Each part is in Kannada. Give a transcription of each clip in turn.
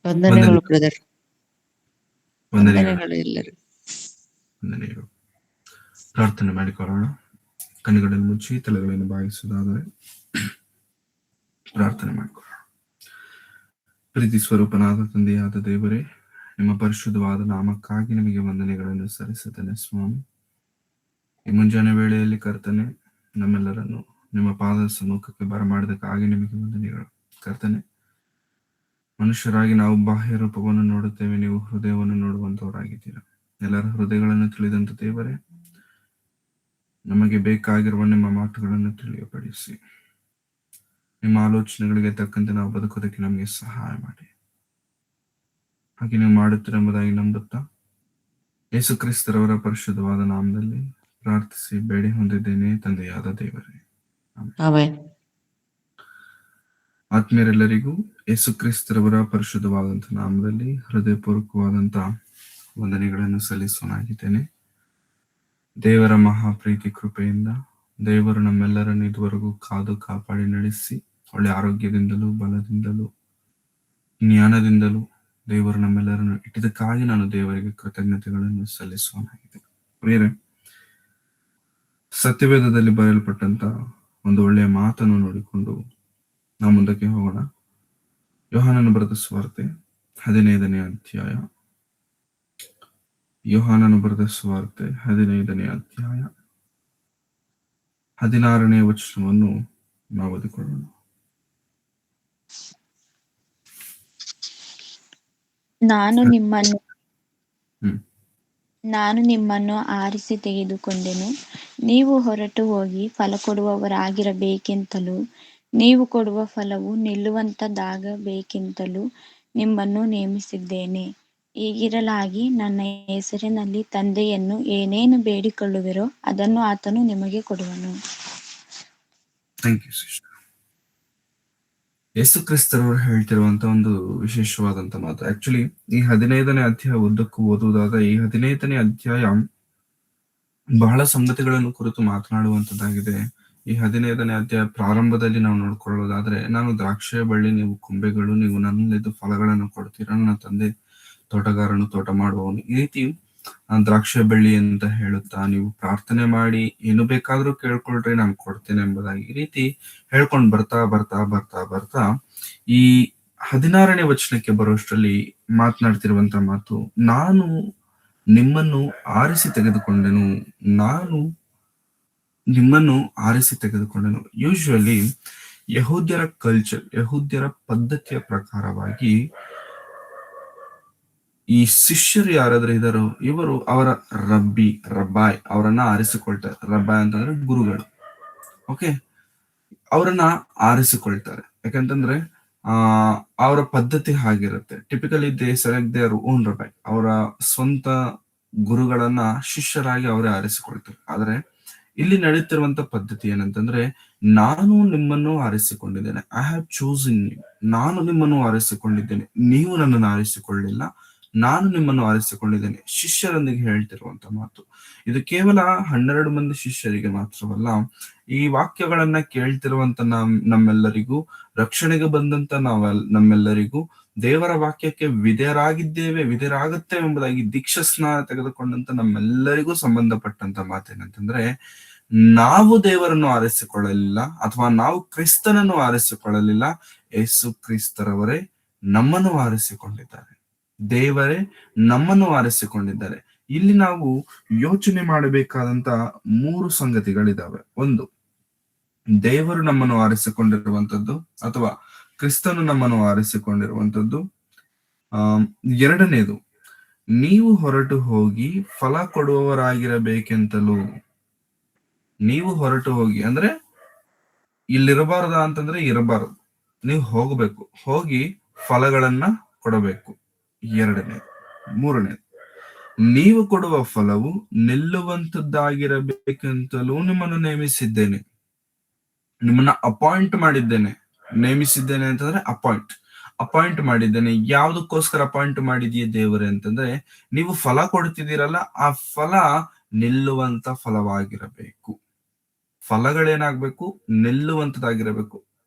ವಂದನೆಗಳು ಬ್ರದರ್. ವಂದನೆಗಳು ವಂದನೆಗಳು ಎಲ್ಲರೂ. ವಂದನೆಗಳು. ಪ್ರಾರ್ಥನೆ ಮಾಡಿಕೊಳ್ಳೋಣ. ಕಣ್ಣುಗಳನ್ನು ಮುಚ್ಚಿ ತಲೆಗಳನ್ನು ಬಾಗಿಸುವುದಾದರೆ ಪ್ರಾರ್ಥನೆ ಮಾಡಿಕೊಳ್ಳೋಣ. ಪ್ರೀತಿ ಸ್ವರೂಪನಾದ ತಂದೆಯಾದ ದೇವರೇ, ನಿಮ್ಮ ಪರಿಶುದ್ಧವಾದ ನಾಮಕ್ಕಾಗಿ ನಿಮಗೆ ವಂದನೆಗಳನ್ನು ಸಲ್ಲಿಸುತ್ತೇನೆ ಸ್ವಾಮಿ. ಈ ಮುಂಜಾನೆ ವೇಳೆಯಲ್ಲಿ ಕರ್ತನೆ, ನಮ್ಮೆಲ್ಲರನ್ನು ನಿಮ್ಮ ಪಾದದ ಸಮ್ಮುಖಕ್ಕೆ ಬರಮಾಡಿದಕ್ಕಾಗಿ ನಿಮಗೆ ವಂದನೆಗಳು ಕರ್ತನೆ. ಮನುಷ್ಯರಾಗಿ ನಾವು ಬಾಹ್ಯ ರೂಪವನ್ನು ನೋಡುತ್ತೇವೆ, ನೀವು ಹೃದಯವನ್ನು ನೋಡುವಂತವರಾಗಿದ್ದೀರಾ. ಎಲ್ಲರ ಹೃದಯಗಳನ್ನು ತಿಳಿದಂತ ದೇವರೇ, ನಮಗೆ ಬೇಕಾಗಿರುವ ನಿಮ್ಮ ಮಾತುಗಳನ್ನು ತಿಳಿಯಪಡಿಸಿ, ನಿಮ್ಮ ಆಲೋಚನೆಗಳಿಗೆ ತಕ್ಕಂತೆ ನಾವು ಬದುಕೋದಕ್ಕೆ ನಮಗೆ ಸಹಾಯ ಮಾಡಿ. ಹಾಗೆ ನೀವು ಮಾಡುತ್ತೀರೆಂಬುದಾಗಿ ನಂಬುತ್ತಾ ಯೇಸು ಕ್ರಿಸ್ತರವರ ಪರಿಶುದ್ಧವಾದ ನಾಮದಲ್ಲಿ ಪ್ರಾರ್ಥಿಸಿ ಬೇಡಿ ಹೊಂದಿದ್ದೇನೆ ತಂದೆಯಾದ ದೇವರೇ, ಆಮೆನ್. ಆತ್ಮೀಯರೆಲ್ಲರಿಗೂ ಯೇಸು ಕ್ರಿಸ್ತರವರ ಪರಿಶುದ್ಧವಾದಂಥ ನಾಮದಲ್ಲಿ ಹೃದಯಪೂರ್ವಕವಾದಂಥ ವಂದನೆಗಳನ್ನು ಸಲ್ಲಿಸೋನಾಗಿದ್ದೇನೆ. ದೇವರ ಮಹಾಪ್ರೀತಿ ಕೃಪೆಯಿಂದ ದೇವರು ನಮ್ಮೆಲ್ಲರನ್ನು ಇದುವರೆಗೂ ಕಾದು ಕಾಪಾಡಿ ನಡೆಸಿ ಒಳ್ಳೆ ಆರೋಗ್ಯದಿಂದಲೂ ಬಲದಿಂದಲೂ ಜ್ಞಾನದಿಂದಲೂ ದೇವರು ನಮ್ಮೆಲ್ಲರನ್ನು ಇಟ್ಟಿದ್ದಕ್ಕಾಗಿ ನಾನು ದೇವರಿಗೆ ಕೃತಜ್ಞತೆಗಳನ್ನು ಸಲ್ಲಿಸೋನಾಗಿದೆ. ಪ್ರಿಯರೇ, ಸತ್ಯವೇದದಲ್ಲಿ ಬರೆಯಲ್ಪಟ್ಟಂತ ಒಂದು ಒಳ್ಳೆಯ ಮಾತನ್ನು ನೋಡಿಕೊಂಡು ನಾವು ಮುಂದಕ್ಕೆ ಹೋಗೋಣ. ಯೋಹಾನನ ಬರೆದ ಸುವಾರ್ತೆ 15ನೇ ಅಧ್ಯಾಯ. ಯೋಹಾನನ ಬರೆದ ಸುವಾರ್ತೆ 15ನೇ ಅಧ್ಯಾಯ 16ನೇ ವಚನವನ್ನು ನಾವು ಓದಿಕೊಳ್ಳೋಣ. ನಾನು ನಿಮ್ಮನ್ನು ಆರಿಸಿ ತೆಗೆದುಕೊಂಡೆನು, ನೀವು ಹೊರಟು ಹೋಗಿ ಫಲ ಕೊಡುವವರಾಗಿರಬೇಕೆಂತಲೂ ನೀವು ಕೊಡುವ ಫಲವು ನಿಲ್ಲುವಂತದ್ದಾಗಬೇಕೆಂತಲೂ ನಿಮ್ಮನ್ನು ನೇಮಿಸಿದ್ದೇನೆ. ಹೀಗಿರಲಾಗಿ ನನ್ನ ಹೆಸರಿನಲ್ಲಿ ತಂದೆಯನ್ನು ಏನೇನು ಬೇಡಿಕೊಳ್ಳುವಿರೋ ಅದನ್ನು ಆತನು ನಿಮಗೆ ಕೊಡುವನು. Thank you sister. ಯೇಸು ಕ್ರಿಸ್ತರವರು ಹೇಳ್ತಿರುವಂತ ಒಂದು ವಿಶೇಷವಾದಂತ ಮಾತು. ಆಕ್ಚುಲಿ ಈ 15ನೇ ಅಧ್ಯಾಯ ಉದ್ದಕ್ಕೂ ಓದುವುದಾದ ಈ 15ನೇ ಅಧ್ಯಾಯ ಬಹಳ ಸಂಗತಿಗಳನ್ನು ಕುರಿತು ಮಾತನಾಡುವಂತದ್ದಾಗಿದೆ. ಈ 15ನೇ ಅಧ್ಯಾಯ ಪ್ರಾರಂಭದಲ್ಲಿ ನಾವು ನೋಡ್ಕೊಳ್ಳೋದಾದ್ರೆ, ನಾನು ದ್ರಾಕ್ಷಿಯ ಬಳ್ಳಿ, ನೀವು ಕೊಂಬೆಗಳು, ನೀವು ನನ್ನಲ್ಲಿದ್ದು ಫಲಗಳನ್ನು ಕೊಡ್ತೀರಾ, ನನ್ನ ತಂದೆ ತೋಟಗಾರನು, ತೋಟ ಮಾಡುವವನು. ಈ ರೀತಿ ದ್ರಾಕ್ಷಿಯ ಬಳ್ಳಿ ಅಂತ ಹೇಳುತ್ತಾ, ನೀವು ಪ್ರಾರ್ಥನೆ ಮಾಡಿ ಏನು ಬೇಕಾದ್ರೂ ಕೇಳ್ಕೊಳ್ರಿ ನಾನು ಕೊಡ್ತೇನೆ ಎಂಬುದಾಗಿ ಈ ರೀತಿ ಹೇಳ್ಕೊಂಡು ಬರ್ತಾ ಬರ್ತಾ ಬರ್ತಾ ಬರ್ತಾ ಈ 16ನೇ ವಚನಕ್ಕೆ ಬರುವಷ್ಟರಲ್ಲಿ ಮಾತನಾಡ್ತಿರುವಂತ ಮಾತು, ನಾನು ನಿಮ್ಮನ್ನು ಆರಿಸಿ ತೆಗೆದುಕೊಂಡೆನು, ನಾನು ನಿಮ್ಮನ್ನು ಆರಿಸಿ ತೆಗೆದುಕೊಂಡೆನು. ಯೂಶುವಲಿ ಯಹೂದ್ಯರ ಕಲ್ಚರ್, ಯಹೂದ್ಯರ ಪದ್ಧತಿಯ ಪ್ರಕಾರವಾಗಿ ಈ ಶಿಷ್ಯರು ಯಾರಾದ್ರೂ ಇದಾರೋ ಇವರು ಅವರ ರಬ್ಬಾಯ್ ಅವರನ್ನ ಆರಿಸಿಕೊಳ್ತಾರೆ. ರಬ್ಬಾಯ್ ಅಂತಂದ್ರೆ ಗುರುಗಳು. ಓಕೆ, ಅವರನ್ನ ಆರಿಸಿಕೊಳ್ತಾರೆ. ಯಾಕಂತಂದ್ರೆ ಅವರ ಪದ್ಧತಿ ಹಾಗಿರುತ್ತೆ. Typically they select their own rabbi, ಅವರ ಸ್ವಂತ ಗುರುಗಳನ್ನ ಶಿಷ್ಯರಾಗಿ ಅವರೇ ಆರಿಸಿಕೊಳ್ತಾರೆ. ಆದ್ರೆ ಇಲ್ಲಿ ನಡೀತಿರುವಂತ ಪದ್ಧತಿ ಏನಂತಂದ್ರೆ, ನಾನು ನಿಮ್ಮನ್ನು ಆರಿಸಿಕೊಂಡಿದ್ದೇನೆ, ಐ ಹ್ಯಾವ್ ಚೂಸನ್ ಯು, ನಾನು ನಿಮ್ಮನ್ನು ಆರಿಸಿಕೊಂಡಿದ್ದೇನೆ, ನೀವು ನನ್ನನ್ನು ಆರಿಸಿಕೊಳ್ಳಿಲ್ಲ, ನಾನು ನಿಮ್ಮನ್ನು ಆರಿಸಿಕೊಂಡಿದ್ದೇನೆ. ಶಿಷ್ಯರೊಂದಿಗೆ ಹೇಳ್ತಿರುವಂತ ಮಾತು ಇದು. ಕೇವಲ 12 ಮಂದಿ ಶಿಷ್ಯರಿಗೆ ಮಾತ್ರವಲ್ಲ, ಈ ವಾಕ್ಯಗಳನ್ನ ಕೇಳ್ತಿರುವಂತ ನಮ್ಮೆಲ್ಲರಿಗೂ, ರಕ್ಷಣೆಗೆ ಬಂದಂತ ನಮ್ಮೆಲ್ಲರಿಗೂ, ದೇವರ ವಾಕ್ಯಕ್ಕೆ ವಿಧೇಯರಾಗುತ್ತೇವೆ ಎಂಬುದಾಗಿ ದೀಕ್ಷಾ ಸ್ನಾನ ತೆಗೆದುಕೊಂಡಂತ ನಮ್ಮೆಲ್ಲರಿಗೂ ಸಂಬಂಧಪಟ್ಟಂತ ಮಾತೇನಂತಂದ್ರೆ, ನಾವು ದೇವರನ್ನು ಆರಿಸಿಕೊಳ್ಳಲಿಲ್ಲ ಅಥವಾ ನಾವು ಕ್ರಿಸ್ತನನ್ನು ಆರಿಸಿಕೊಳ್ಳಲಿಲ್ಲ, ಯೇಸು ಕ್ರಿಸ್ತರವರೇ ನಮ್ಮನ್ನು ಆರಿಸಿಕೊಂಡಿದ್ದಾರೆ, ದೇವರೇ ನಮ್ಮನ್ನು ಆರಿಸಿಕೊಂಡಿದ್ದಾರೆ. ಇಲ್ಲಿ ನಾವು ಯೋಚನೆ ಮಾಡಬೇಕಾದಂತ 3 ಸಂಗತಿಗಳಿದಾವೆ. ಒಂದು, ದೇವರು ನಮ್ಮನ್ನು ಆರಿಸಿಕೊಂಡಿರುವಂತದ್ದು ಅಥವಾ ಕ್ರಿಸ್ತನು ನಮ್ಮನ್ನು ಆರಿಸಿಕೊಂಡಿರುವಂತದ್ದು. ಎರಡನೇದು, ನೀವು ಹೊರಟು ಹೋಗಿ ಫಲ ಕೊಡುವವರಾಗಿರಬೇಕೆಂತಲೂ. ನೀವು ಹೊರಟು ಹೋಗಿ ಅಂದ್ರೆ ಇಲ್ಲಿರಬಾರ್ದ ಅಂತಂದ್ರೆ ಇರಬಾರದು, ನೀವು ಹೋಗ್ಬೇಕು, ಹೋಗಿ ಫಲಗಳನ್ನ ಕೊಡಬೇಕು. ಎರಡನೇ. ಮೂರನೇದು, ನೀವು ಕೊಡುವ ಫಲವು ನಿಲ್ಲುವಂತದ್ದಾಗಿರಬೇಕೆಂತಲೂ ನಿಮ್ಮನ್ನು ನೇಮಿಸಿದ್ದೇನೆ, ನಿಮ್ಮನ್ನ ಅಪಾಯಿಂಟ್ ಮಾಡಿದ್ದೇನೆ. ನೇಮಿಸಿದ್ದೇನೆ ಅಂತಂದ್ರೆ ಅಪಾಯಿಂಟ್ ಮಾಡಿದ್ದೇನೆ. ಯಾವುದಕ್ಕೋಸ್ಕರ ಅಪಾಯಿಂಟ್ ಮಾಡಿದೀಯ ದೇವರೇ ಅಂತಂದ್ರೆ, ನೀವು ಫಲ ಕೊಡ್ತಿದ್ದೀರಲ್ಲ, ಆ ಫಲ ನಿಲ್ಲುವಂತ ಫಲವಾಗಿರಬೇಕು. ಫಲಗಳೇನಾಗ್ಬೇಕು? ನಿಲ್ಲುವಂತದಾಗಿರಬೇಕು.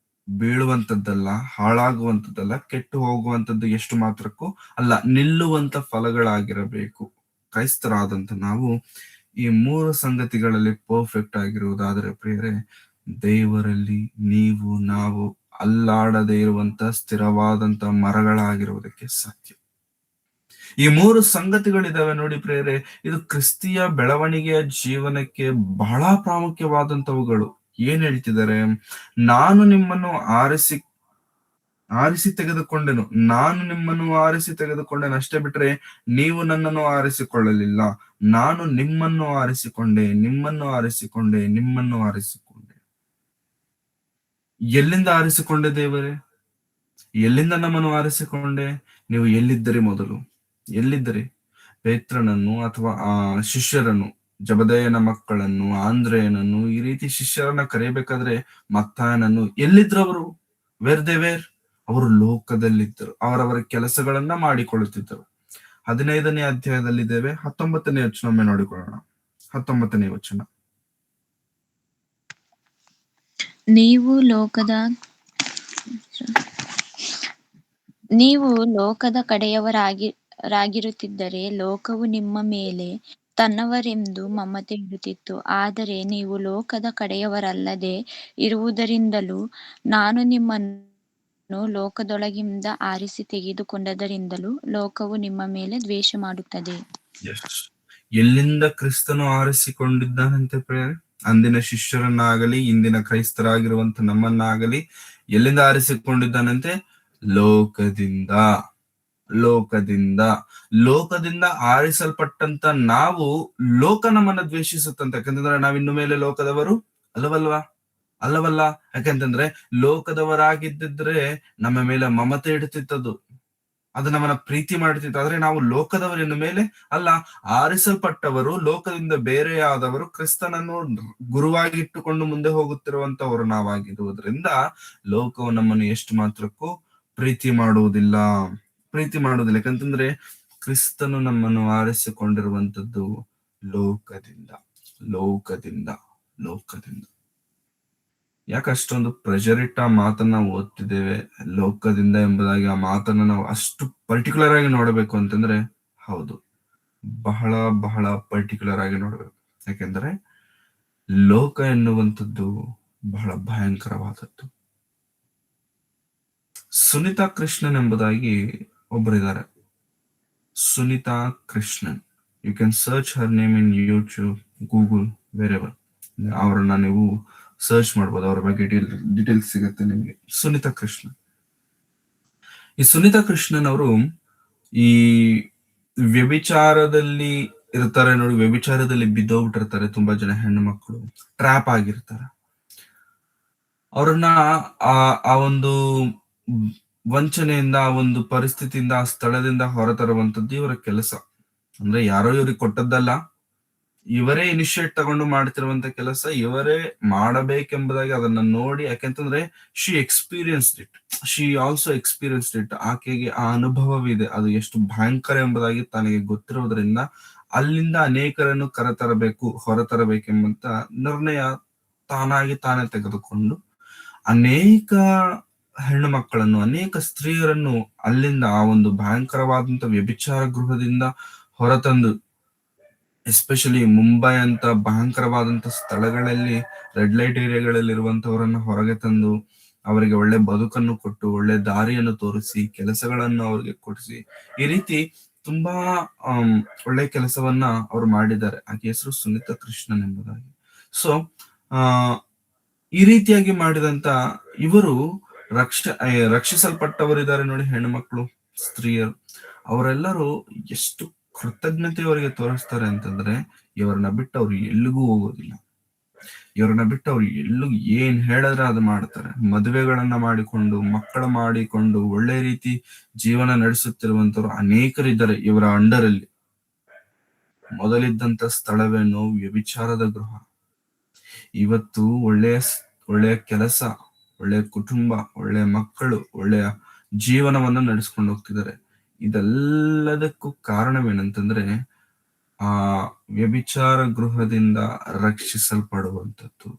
ಬೀಳುವಂತದ್ದಲ್ಲ, ಹಾಳಾಗುವಂತದ್ದಲ್ಲ, ಕೆಟ್ಟು ಹೋಗುವಂತದ್ದು ಎಷ್ಟು ಮಾತ್ರಕ್ಕೂ ಅಲ್ಲ, ನಿಲ್ಲುವಂತ ಫಲಗಳಾಗಿರಬೇಕು. ಕ್ರೈಸ್ತರಾದಂತ ನಾವು ಈ 3 ಸಂಗತಿಗಳಲ್ಲಿ ಪರ್ಫೆಕ್ಟ್ ಆಗಿರುವುದಾದರೆ ಪ್ರಿಯರೇ, ದೇವರಲ್ಲಿ ನಾವು ಅಲ್ಲಾಡದೇ ಇರುವಂತ ಸ್ಥಿರವಾದಂತ ಮರಗಳಾಗಿರುವುದಕ್ಕೆ ಸಾಧ್ಯ. ಈ 3 ಸಂಗತಿಗಳಿದಾವೆ ನೋಡಿ ಪ್ರಿಯರೇ, ಇದು ಕ್ರಿಸ್ತಿಯ ಬೆಳವಣಿಗೆಯ ಜೀವನಕ್ಕೆ ಬಹಳ ಪ್ರಾಮುಖ್ಯವಾದಂತವುಗಳು. ಏನ್ ಹೇಳ್ತಿದ್ದಾರೆ? ನಾನು ನಿಮ್ಮನ್ನು ಆರಿಸಿ ತೆಗೆದುಕೊಂಡೆನು, ಅಷ್ಟೇ ಬಿಟ್ರೆ ನೀವು ನನ್ನನ್ನು ಆರಿಸಿಕೊಳ್ಳಲಿಲ್ಲ. ನಾನು ನಿಮ್ಮನ್ನು ಆರಿಸಿಕೊಂಡೆ. ಎಲ್ಲಿಂದ ಆರಿಸಿಕೊಂಡೆ ದೇವರೇ? ಎಲ್ಲಿಂದ ನಮ್ಮನ್ನು ಆರಿಸಿಕೊಂಡೆ? ನೀವು ಎಲ್ಲಿದ್ದರಿ? ಪೇತ್ರನನ್ನು ಅಥವಾ ಆ ಶಿಷ್ಯರನ್ನು, ಜಬದಯನ ಮಕ್ಕಳನ್ನು, ಆಂದ್ರೆಯನನ್ನು, ಈ ರೀತಿ ಶಿಷ್ಯರನ್ನ ಕರೆಯಬೇಕಾದ್ರೆ ಮತ್ತಾಯನನ್ನು, ಎಲ್ಲಿದ್ರವರು? ವೇರ್ ಅವರು ಲೋಕದಲ್ಲಿದ್ದರು, ಅವರವರ ಕೆಲಸಗಳನ್ನ ಮಾಡಿಕೊಳ್ಳುತ್ತಿದ್ದರು. 15ನೇ ಅಧ್ಯಾಯದಲ್ಲಿದ್ದೇವೆ. 19ನೇ ವಚನ ಒಮ್ಮೆ ನೋಡಿಕೊಳ್ಳೋಣ. 19ನೇ ವಚನ. ನೀವು ಲೋಕದ ಕಡೆಯವರಾಗಿರುತ್ತಿದ್ದರೆ ಲೋಕವು ನಿಮ್ಮ ಮೇಲೆ ತನ್ನವರೆಂದು ಮಮತೆ ಇಡುತ್ತಿತ್ತು. ಆದರೆ ನೀವು ಲೋಕದ ಕಡೆಯವರಲ್ಲದೆ ಇರುವುದರಿಂದಲೂ ನಾನು ನಿಮ್ಮನ್ನು ಲೋಕದೊಳಗಿಂದ ಆರಿಸಿ ತೆಗೆದುಕೊಂಡದರಿಂದಲೂ ಲೋಕವು ನಿಮ್ಮ ಮೇಲೆ ದ್ವೇಷ ಮಾಡುತ್ತದೆ. ಎಲ್ಲಿಂದ ಕ್ರಿಸ್ತನು ಆರಿಸಿಕೊಂಡಿದ್ದಾನಂತೆ ಪ್ರೇರೆ? ಅಂದಿನ ಶಿಷ್ಯರನ್ನಾಗಲಿ ಇಂದಿನ ಕ್ರೈಸ್ತರಾಗಿರುವಂತ ನಮ್ಮನ್ನಾಗಲಿ ಎಲ್ಲಿಂದ ಆರಿಸಿಕೊಂಡಿದ್ದಾನಂತೆ? ಲೋಕದಿಂದ ಆರಿಸಲ್ಪಟ್ಟಂತ ನಾವು, ಲೋಕ ನಮ್ಮನ್ನ ದ್ವೇಷಿಸುತ್ತಂತೆ. ಯಾಕಂತಂದ್ರೆ ನಾವಿನ್ನು ಮೇಲೆ ಲೋಕದವರು ಅಲ್ಲವಲ್ಲ. ಯಾಕಂತಂದ್ರೆ ಲೋಕದವರಾಗಿದ್ದಿದ್ರೆ ನಮ್ಮ ಮೇಲೆ ಮಮತೆ ಇಡ್ತಿತ್ತದು, ಅದು ನಮ್ಮನ್ನ ಪ್ರೀತಿ ಮಾಡ್ತಿತ್ತು. ಆದ್ರೆ ನಾವು ಲೋಕದವರು ಇನ್ನು ಮೇಲೆ ಅಲ್ಲ, ಆರಿಸಲ್ಪಟ್ಟವರು, ಲೋಕದಿಂದ ಬೇರೆಯಾದವರು, ಕ್ರಿಸ್ತನನ್ನು ಗುರುವಾಗಿಟ್ಟುಕೊಂಡು ಮುಂದೆ ಹೋಗುತ್ತಿರುವಂತವರು ನಾವಾಗಿರುವುದರಿಂದ ಲೋಕವು ನಮ್ಮನ್ನು ಎಷ್ಟು ಮಾತ್ರಕ್ಕೂ ಪ್ರೀತಿ ಮಾಡುವುದಿಲ್ಲ. ಯಾಕಂತಂದ್ರೆ ಕ್ರಿಸ್ತನು ನಮ್ಮನ್ನು ಆರಿಸಿಕೊಂಡಿರುವಂತದ್ದು ಲೋಕದಿಂದ. ಯಾಕೆ ಅಷ್ಟೊಂದು ಪ್ರೆಷರ್ ಆ ಮಾತನ್ನ ಓದ್ತಿದ್ದೇವೆ, ಲೋಕದಿಂದ ಎಂಬುದಾಗಿ? ಆ ಮಾತನ್ನ ನಾವು ಅಷ್ಟು ಪರ್ಟಿಕ್ಯುಲರ್ ಆಗಿ ನೋಡಬೇಕು ಅಂತಂದ್ರೆ, ಹೌದು, ಬಹಳ ಬಹಳ ಪರ್ಟಿಕ್ಯುಲರ್ ಆಗಿ ನೋಡ್ಬೇಕು. ಯಾಕೆಂದ್ರೆ ಲೋಕ ಎನ್ನುವಂಥದ್ದು ಬಹಳ ಭಯಂಕರವಾದದ್ದು. ಸುನಿತಾ ಕೃಷ್ಣನ್ ಎಂಬುದಾಗಿ ಒಬ್ಬರಿದ್ದಾರೆ. Sunita Krishnan, you can search her name in YouTube, Google, wherever. ಅವರನ್ನ ನೀವು ಸರ್ಚ್ ಮಾಡ್ಬೋದು, ಅವರ ಬಗ್ಗೆ ಡೀಟೇಲ್ಸ್ ಸಿಗುತ್ತೆ ನಿಮಗೆ. ಸುನಿತಾ ಕೃಷ್ಣನ್ ಅವರು ಈ ವ್ಯಭಿಚಾರದಲ್ಲಿ ಇರ್ತಾರೆ ನೋಡಿ, ವ್ಯಭಿಚಾರದಲ್ಲಿ ಬಿದ್ದೋಗ್ಬಿಟ್ಟಿರ್ತಾರೆ ತುಂಬಾ ಜನ ಹೆಣ್ಣು ಮಕ್ಕಳು, ಟ್ರ್ಯಾಪ್ ಆಗಿರ್ತಾರೆ. ಅವ್ರನ್ನ ಆ ಒಂದು ವಂಚನೆಯಿಂದ, ಆ ಒಂದು ಪರಿಸ್ಥಿತಿಯಿಂದ, ಆ ಸ್ಥಳದಿಂದ ಹೊರತರುವಂತದ್ದು ಇವರ ಕೆಲಸ. ಅಂದ್ರೆ ಯಾರೋ ಇವ್ರಿಗೆ ಕೊಟ್ಟದ್ದಲ್ಲ, ಇವರೇ ಇನಿಷಿಯೇಟ್ ತಗೊಂಡು ಮಾಡ್ತಿರುವಂತ ಕೆಲಸ, ಇವರೇ ಮಾಡಬೇಕೆಂಬುದಾಗಿ ಅದನ್ನ ನೋಡಿ. ಯಾಕೆಂತಂದ್ರೆ ಶಿ ಆಲ್ಸೋ ಎಕ್ಸ್ಪೀರಿಯನ್ಸ್ಡ್ ಇಟ್. ಆಕೆಗೆ ಆ ಅನುಭವವಿದೆ, ಅದು ಎಷ್ಟು ಭಯಂಕರ ಎಂಬುದಾಗಿ ತನಗೆ ಗೊತ್ತಿರುವುದರಿಂದ ಅಲ್ಲಿಂದ ಅನೇಕರನ್ನು ಹೊರತರಬೇಕೆಂಬಂತ ನಿರ್ಣಯ ತಾನೇ ತೆಗೆದುಕೊಂಡು ಅನೇಕ ಹೆಣ್ಣು ಮಕ್ಕಳನ್ನು, ಅನೇಕ ಸ್ತ್ರೀಯರನ್ನು ಅಲ್ಲಿಂದ, ಆ ಒಂದು ಭಯಂಕರವಾದಂತ ವ್ಯಭಿಚಾರ ಗೃಹದಿಂದ ಹೊರತಂದು, ಎಸ್ಪೆಷಲಿ ಮುಂಬೈ ಅಂತ ಭಯಂಕರವಾದಂತ ಸ್ಥಳಗಳಲ್ಲಿ, ರೆಡ್ ಲೈಟ್ ಏರಿಯಾಗಳಲ್ಲಿ ಇರುವಂತವರನ್ನ ಹೊರಗೆ ತಂದು ಅವರಿಗೆ ಒಳ್ಳೆ ಬದುಕನ್ನು ಕೊಟ್ಟು, ಒಳ್ಳೆ ದಾರಿಯನ್ನು ತೋರಿಸಿ, ಕೆಲಸಗಳನ್ನು ಅವ್ರಿಗೆ ಕೊಡಿಸಿ, ಈ ರೀತಿ ತುಂಬಾ ಒಳ್ಳೆ ಕೆಲಸವನ್ನ ಅವ್ರು ಮಾಡಿದ್ದಾರೆ. ಆಕೆ ಹೆಸರು ಸುನಿತಾ ಕೃಷ್ಣನ್ ಎಂಬುದಾಗಿ. ಸೊ ಈ ರೀತಿಯಾಗಿ ಮಾಡಿದಂತ ಇವರು ರಕ್ಷಿಸಲ್ಪಟ್ಟವರಿದ್ದಾರೆ ನೋಡಿ, ಹೆಣ್ಣುಮಕ್ಕಳು, ಸ್ತ್ರೀಯರು, ಅವರೆಲ್ಲರೂ ಎಷ್ಟು ಕೃತಜ್ಞತೆ ಅವರಿಗೆ ತೋರಿಸ್ತಾರೆ ಅಂತಂದ್ರೆ, ಇವರನ್ನ ಬಿಟ್ಟು ಅವ್ರು ಎಲ್ಲಿಗೂ ಹೋಗೋದಿಲ್ಲ. ಇವ್ರನ್ನ ಬಿಟ್ಟು ಅವ್ರು ಏನ್ ಹೇಳಿದ್ರೆ ಅದು ಮಾಡ್ತಾರೆ. ಮದುವೆಗಳನ್ನ ಮಾಡಿಕೊಂಡು, ಮಕ್ಕಳು ಮಾಡಿಕೊಂಡು, ಒಳ್ಳೆ ರೀತಿ ಜೀವನ ನಡೆಸುತ್ತಿರುವಂತವ್ರು ಅನೇಕರಿದ್ದಾರೆ ಇವರ ಅಂಡರ್ ಅಲ್ಲಿ. ಮೊದಲಿದ್ದಂತ ಸ್ಥಳವೇನು ವ್ಯಭಿಚಾರದ ಗೃಹ, ಇವತ್ತು ಒಳ್ಳೆಯ ಕೆಲಸ, ಒಳ್ಳೆಯ ಕುಟುಂಬ, ಒಳ್ಳೆಯ ಮಕ್ಕಳು, ಒಳ್ಳೆಯ ಜೀವನವನ್ನ ನಡೆಸ್ಕೊಂಡು ಹೋಗ್ತಿದ್ದಾರೆ. ಇದೆಲ್ಲದಕ್ಕೂ ಕಾರಣವೇನಂತಂದ್ರೆ ಆ ವ್ಯಭಿಚಾರ ಗೃಹದಿಂದ ರಕ್ಷಿಸಲ್ಪಡುವಂಥದ್ದು.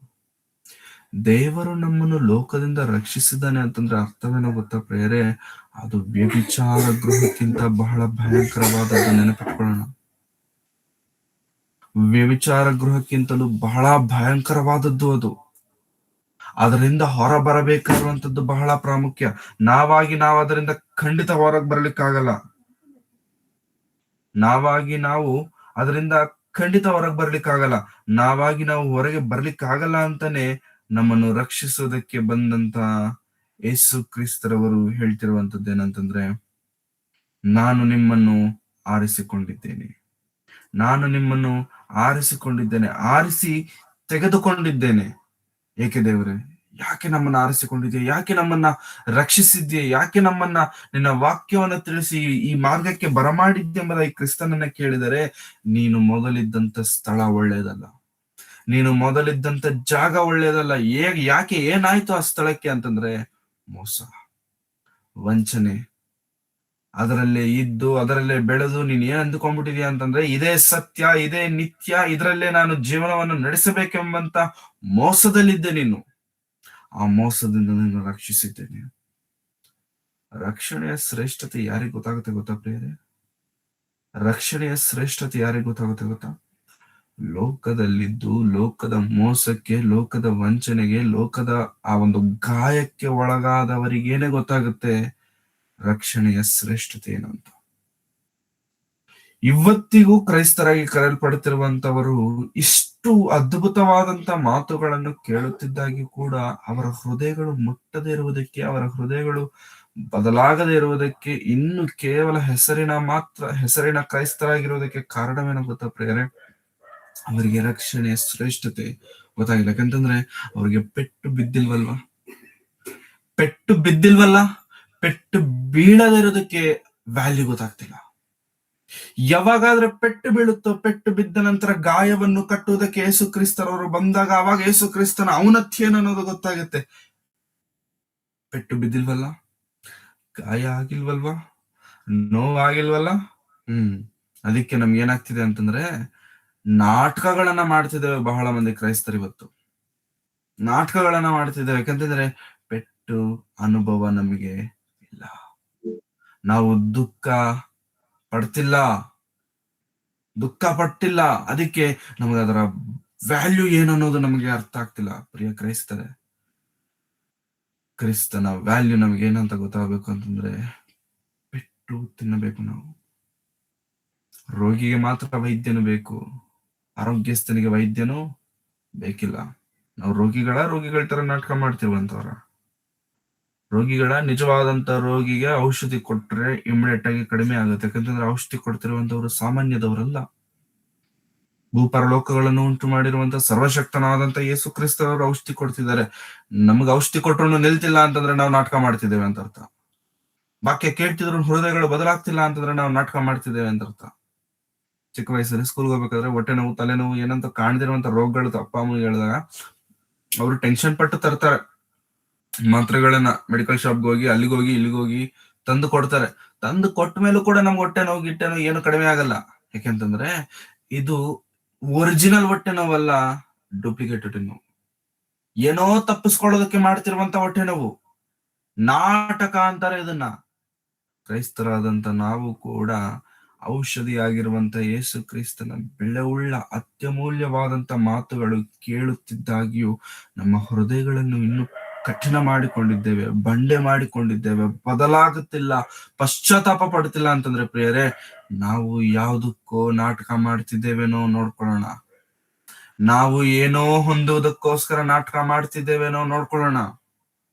ದೇವರು ನಮ್ಮನ್ನು ಲೋಕದಿಂದ ರಕ್ಷಿಸಿದ್ದಾನೆ ಅಂತಂದ್ರೆ ಅರ್ಥವೇನೋ ಗೊತ್ತಾ ಪ್ರೇರೆ? ಅದು ವ್ಯಭಿಚಾರ ಗೃಹಕ್ಕಿಂತ ಬಹಳ ಭಯಂಕರವಾದದ್ದು. ನೆನಪಿಟ್ಕೊಳ್ಳೋಣ, ವ್ಯಭಿಚಾರ ಗೃಹಕ್ಕಿಂತಲೂ ಬಹಳ ಭಯಂಕರವಾದದ್ದು ಅದು. ಅದರಿಂದ ಹೊರ ಬರಬೇಕಾಗಿರುವಂತದ್ದು ಬಹಳ ಪ್ರಾಮುಖ್ಯ. ನಾವು ಅದರಿಂದ ಖಂಡಿತ ಹೊರಗೆ ಬರ್ಲಿಕ್ಕಾಗಲ್ಲ. ಅದರಿಂದ ಖಂಡಿತ ಹೊರಗೆ ಬರ್ಲಿಕ್ಕಾಗಲ್ಲ. ನಾವು ಹೊರಗೆ ಬರ್ಲಿಕ್ಕಾಗಲ್ಲ ಅಂತಾನೆ ನಮ್ಮನ್ನು ರಕ್ಷಿಸೋದಕ್ಕೆ ಬಂದಂತ ಯೇಸು ಕ್ರಿಸ್ತರವರು ಹೇಳ್ತಿರುವಂತದ್ದು ಏನಂತಂದ್ರೆ, ನಾನು ನಿಮ್ಮನ್ನು ಆರಿಸಿಕೊಂಡಿದ್ದೇನೆ, ಆರಿಸಿ ತೆಗೆದುಕೊಂಡಿದ್ದೇನೆ. ಏಕೆ ದೇವರೇ, ಯಾಕೆ ನಮ್ಮನ್ನ ಆರಿಸಿಕೊಂಡಿದ್ಯೆ? ಯಾಕೆ ನಮ್ಮನ್ನ ರಕ್ಷಿಸಿದ್ಯೆ? ಯಾಕೆ ನಮ್ಮನ್ನ ನಿನ್ನ ವಾಕ್ಯವನ್ನ ತಿಳಿಸಿ ಈ ಮಾರ್ಗಕ್ಕೆ ಬರಮಾಡಿದ್ಯೆಂಬುದಾಗಿ ಕ್ರಿಸ್ತನನ್ನ ಕೇಳಿದರೆ, ನೀನು ಮೊದಲಿದ್ದಂತ ಸ್ಥಳ ಒಳ್ಳೇದಲ್ಲ, ನೀನು ಮೊದಲಿದ್ದಂತ ಜಾಗ ಒಳ್ಳೇದಲ್ಲ. ಯಾಕೆ ಏನಾಯ್ತು ಆ ಸ್ಥಳಕ್ಕೆ ಅಂತಂದ್ರೆ, ಮೋಸ, ವಂಚನೆ, ಅದರಲ್ಲೇ ಇದ್ದು ಅದರಲ್ಲೇ ಬೆಳೆದು ನೀನ್ ಏನ್ ಅಂದುಕೊಂಡ್ಬಿಟ್ಟಿದ್ಯಾ ಅಂತಂದ್ರೆ, ಇದೇ ಸತ್ಯ, ಇದೇ ನಿತ್ಯ, ಇದರಲ್ಲೇ ನಾನು ಜೀವನವನ್ನು ನಡೆಸಬೇಕೆಂಬಂತ ಮೋಸದಲ್ಲಿದ್ದೆ ನೀನು. ಆ ಮೋಸದಿಂದ ನೀನು ರಕ್ಷಿಸಿದ್ದೇನೆ. ರಕ್ಷಣೆಯ ಶ್ರೇಷ್ಠತೆ ಯಾರಿಗೆ ಗೊತ್ತಾಗುತ್ತೆ ಗೊತ್ತಾ ಪ್ರಿಯರೇ? ರಕ್ಷಣೆಯ ಶ್ರೇಷ್ಠತೆ ಯಾರಿಗೆ ಗೊತ್ತಾಗುತ್ತೆ ಗೊತ್ತಾ? ಲೋಕದಲ್ಲಿದ್ದು ಲೋಕದ ಮೋಸಕ್ಕೆ, ಲೋಕದ ವಂಚನೆಗೆ, ಲೋಕದ ಆ ಒಂದು ಗಾಯಕ್ಕೆ ಒಳಗಾದವರಿಗೇನೆ ಗೊತ್ತಾಗುತ್ತೆ ರಕ್ಷಣೆಯ ಶ್ರೇಷ್ಠತೆ ಏನು ಅಂತ. ಇವತ್ತಿಗೂ ಕ್ರೈಸ್ತರಾಗಿ ಕರೆಯಲ್ಪಡುತ್ತಿರುವಂತವರು ಇಷ್ಟು ಅದ್ಭುತವಾದಂತ ಮಾತುಗಳನ್ನು ಕೇಳುತ್ತಿದ್ದಾಗಿ ಕೂಡ ಅವರ ಹೃದಯಗಳು ಮುಟ್ಟದೇ ಇರುವುದಕ್ಕೆ, ಅವರ ಹೃದಯಗಳು ಬದಲಾಗದೇ ಇರುವುದಕ್ಕೆ, ಇನ್ನು ಕೇವಲ ಹೆಸರಿನ ಕ್ರೈಸ್ತರಾಗಿರುವುದಕ್ಕೆ ಕಾರಣವೇನೋ ಗೊತ್ತಾ ಪ್ರಿಯರೇ? ಅವರಿಗೆ ರಕ್ಷಣೆಯ ಶ್ರೇಷ್ಠತೆ ಗೊತ್ತಾಗಿಲ್ಲ. ಯಾಕಂತಂದ್ರೆ ಅವ್ರಿಗೆ ಪೆಟ್ಟು ಬಿದ್ದಿಲ್ವಲ್ಲ, ಪೆಟ್ಟು ಬೀಳದೇ ಇರೋದಕ್ಕೆ ವ್ಯಾಲ್ಯೂ ಗೊತ್ತಾಗ್ತಿಲ್ಲ. ಯಾವಾಗಾದ್ರೆ ಪೆಟ್ಟು ಬೀಳುತ್ತೋ, ಪೆಟ್ಟು ಬಿದ್ದ ನಂತರ ಗಾಯವನ್ನು ಕಟ್ಟುವುದಕ್ಕೆ ಯೇಸು ಕ್ರಿಸ್ತರವರು ಬಂದಾಗ ಅವಾಗ ಯೇಸು ಕ್ರಿಸ್ತನ ಔನ್ನತ್ಯ ಅನ್ನೋದು ಗೊತ್ತಾಗುತ್ತೆ. ಪೆಟ್ಟು ಬಿದ್ದಿಲ್ವಲ್ಲ, ಗಾಯ ಆಗಿಲ್ವಲ್ವಾ, ನೋವಾಗಿಲ್ವಲ್ಲ. ಅದಕ್ಕೆ ನಮ್ಗೆ ಏನಾಗ್ತಿದೆ ಅಂತಂದ್ರೆ, ನಾಟಕಗಳನ್ನ ಮಾಡ್ತಿದ್ದೇವೆ ಬಹಳ ಮಂದಿ ಕ್ರೈಸ್ತರು ಇವತ್ತು. ನಾಟಕಗಳನ್ನ ಮಾಡ್ತಿದ್ದೇವೆ. ಯಾಕಂತಂದ್ರೆ ಪೆಟ್ಟು ಅನುಭವ ನಮಗೆ ಇಲ್ಲ, ನಾವು ದುಃಖ ಪಟ್ಟಿಲ್ಲ. ಅದಕ್ಕೆ ನಮಗೆ ಅದರ ವ್ಯಾಲ್ಯೂ ಏನು ಅನ್ನೋದು ನಮಗೆ ಅರ್ಥ ಆಗ್ತಿಲ್ಲ. ಪ್ರಿಯ ಕ್ರೈಸ್ತರೇ, ಕ್ರಿಸ್ತನ ವ್ಯಾಲ್ಯೂ ನಮಗೆ ಏನಂತ ಗೊತ್ತಾಗಬೇಕು ಅಂತಂದ್ರೆ, ಪೆಟ್ಟು ತಿನ್ನಬೇಕು ನಾವು. ರೋಗಿಗೆ ಮಾತ್ರ ವೈದ್ಯನು ಬೇಕು, ಆರೋಗ್ಯಸ್ಥನಿಗೆ ವೈದ್ಯನು ಬೇಕಿಲ್ಲ. ನಾವು ರೋಗಿಗಳ ತರ ನಾಟಕ ಮಾಡ್ತಿರುವಂತವ್ರ. ನಿಜವಾದಂತ ರೋಗಿಗೆ ಔಷಧಿ ಕೊಟ್ರೆ ಇಮಿಡಿಯೇಟ್ ಆಗಿ ಕಡಿಮೆ ಆಗುತ್ತೆ. ಯಾಕಂತಂದ್ರೆ ಔಷಧಿ ಕೊಡ್ತಿರುವಂತವ್ರು ಸಾಮಾನ್ಯದವರಲ್ಲ, ಭೂಪರಲೋಕಗಳನ್ನು ಉಂಟು ಮಾಡಿರುವಂತ ಸರ್ವಶಕ್ತನಾದಂತ ಯೇಸು ಕ್ರಿಸ್ತರವರು ಔಷಧಿ ಕೊಡ್ತಿದ್ದಾರೆ. ನಮ್ಗೆ ಔಷಧಿ ಕೊಟ್ಟರು ನಿಲ್ತಿಲ್ಲ ಅಂತಂದ್ರೆ ನಾವು ನಾಟಕ ಮಾಡ್ತಿದ್ದೇವೆ ಅಂತ ಅರ್ಥ. ವಾಕ್ಯ ಕೇಳ್ತಿದ್ರು ಹೃದಯಗಳು ಬದಲಾಗ್ತಿಲ್ಲ ಅಂತಂದ್ರೆ ನಾವು ನಾಟಕ ಮಾಡ್ತಿದ್ದೇವೆ ಅಂತ ಅರ್ಥ. ಚಿಕ್ಕ ವಯಸ್ಸಲ್ಲಿ ಸ್ಕೂಲ್ಗೆ ಹೋಗ್ಬೇಕಾದ್ರೆ ಹೊಟ್ಟೆ ನೋವು, ತಲೆನೋವು, ಏನಂತ ಕಾಣದಿರುವಂತ ರೋಗಗಳು ಅಪ್ಪ ಅಮ್ಮಗೆ ಹೇಳಿದಾಗ ಅವರು ಟೆನ್ಷನ್ ಪಟ್ಟು ತರ್ತಾರೆ. ಮಾತ್ರೆಗಳನ್ನ ಮೆಡಿಕಲ್ ಶಾಪ್ಗೆ ಹೋಗಿ ಇಲ್ಲಿಗೋಗಿ ತಂದು ಕೊಡ್ತಾರೆ. ತಂದು ಕೊಟ್ಟ ಮೇಲೂ ಕೂಡ ನಮ್ಗೆ ಹೊಟ್ಟೆ ನೋವು ಗಿಟ್ಟೆ ನೋವು ಏನು ಕಡಿಮೆ ಆಗಲ್ಲ. ಯಾಕೆಂತಂದ್ರೆ ಇದು ಒರಿಜಿನಲ್ ಹೊಟ್ಟೆ ನೋವಲ್ಲ, ಡೂಪ್ಲಿಕೇಟ್ ಹೊಟ್ಟೆ ನೋವು. ಏನೋ ತಪ್ಪಿಸ್ಕೊಳ್ಳೋದಕ್ಕೆ ಮಾಡ್ತಿರುವಂತ ಹೊಟ್ಟೆ ನೋವು, ನಾಟಕ ಅಂತಾರೆ ಇದನ್ನ. ಕ್ರೈಸ್ತರಾದಂತ ನಾವು ಕೂಡ ಔಷಧಿಯಾಗಿರುವಂತ ಯೇಸು ಕ್ರಿಸ್ತನ ಬೆಲೆಯುಳ್ಳ ಅತ್ಯಮೂಲ್ಯವಾದಂತ ಮಾತುಗಳು ಕೇಳುತ್ತಿದ್ದಾಗಿಯೂ ನಮ್ಮ ಹೃದಯಗಳನ್ನು ಇನ್ನೂ ಕಠಿಣ ಮಾಡಿಕೊಂಡಿದ್ದೇವೆ, ಬಂಡೆ ಮಾಡಿಕೊಂಡಿದ್ದೇವೆ, ಬದಲಾಗುತ್ತಿಲ್ಲ, ಪಶ್ಚಾತ್ತಾಪ ಪಡ್ತಿಲ್ಲ ಅಂತಂದ್ರೆ ಪ್ರಿಯರೇ, ನಾವು ಯಾವುದಕ್ಕೋ ನಾಟಕ ಮಾಡ್ತಿದ್ದೇವೇನೋ ನೋಡ್ಕೊಳ್ಳೋಣ. ನಾವು ಏನೋ ಹೊಂದುವುದಕ್ಕೋಸ್ಕರ ನಾಟಕ ಮಾಡ್ತಿದ್ದೇವೇನೋ ನೋಡ್ಕೊಳ್ಳೋಣ.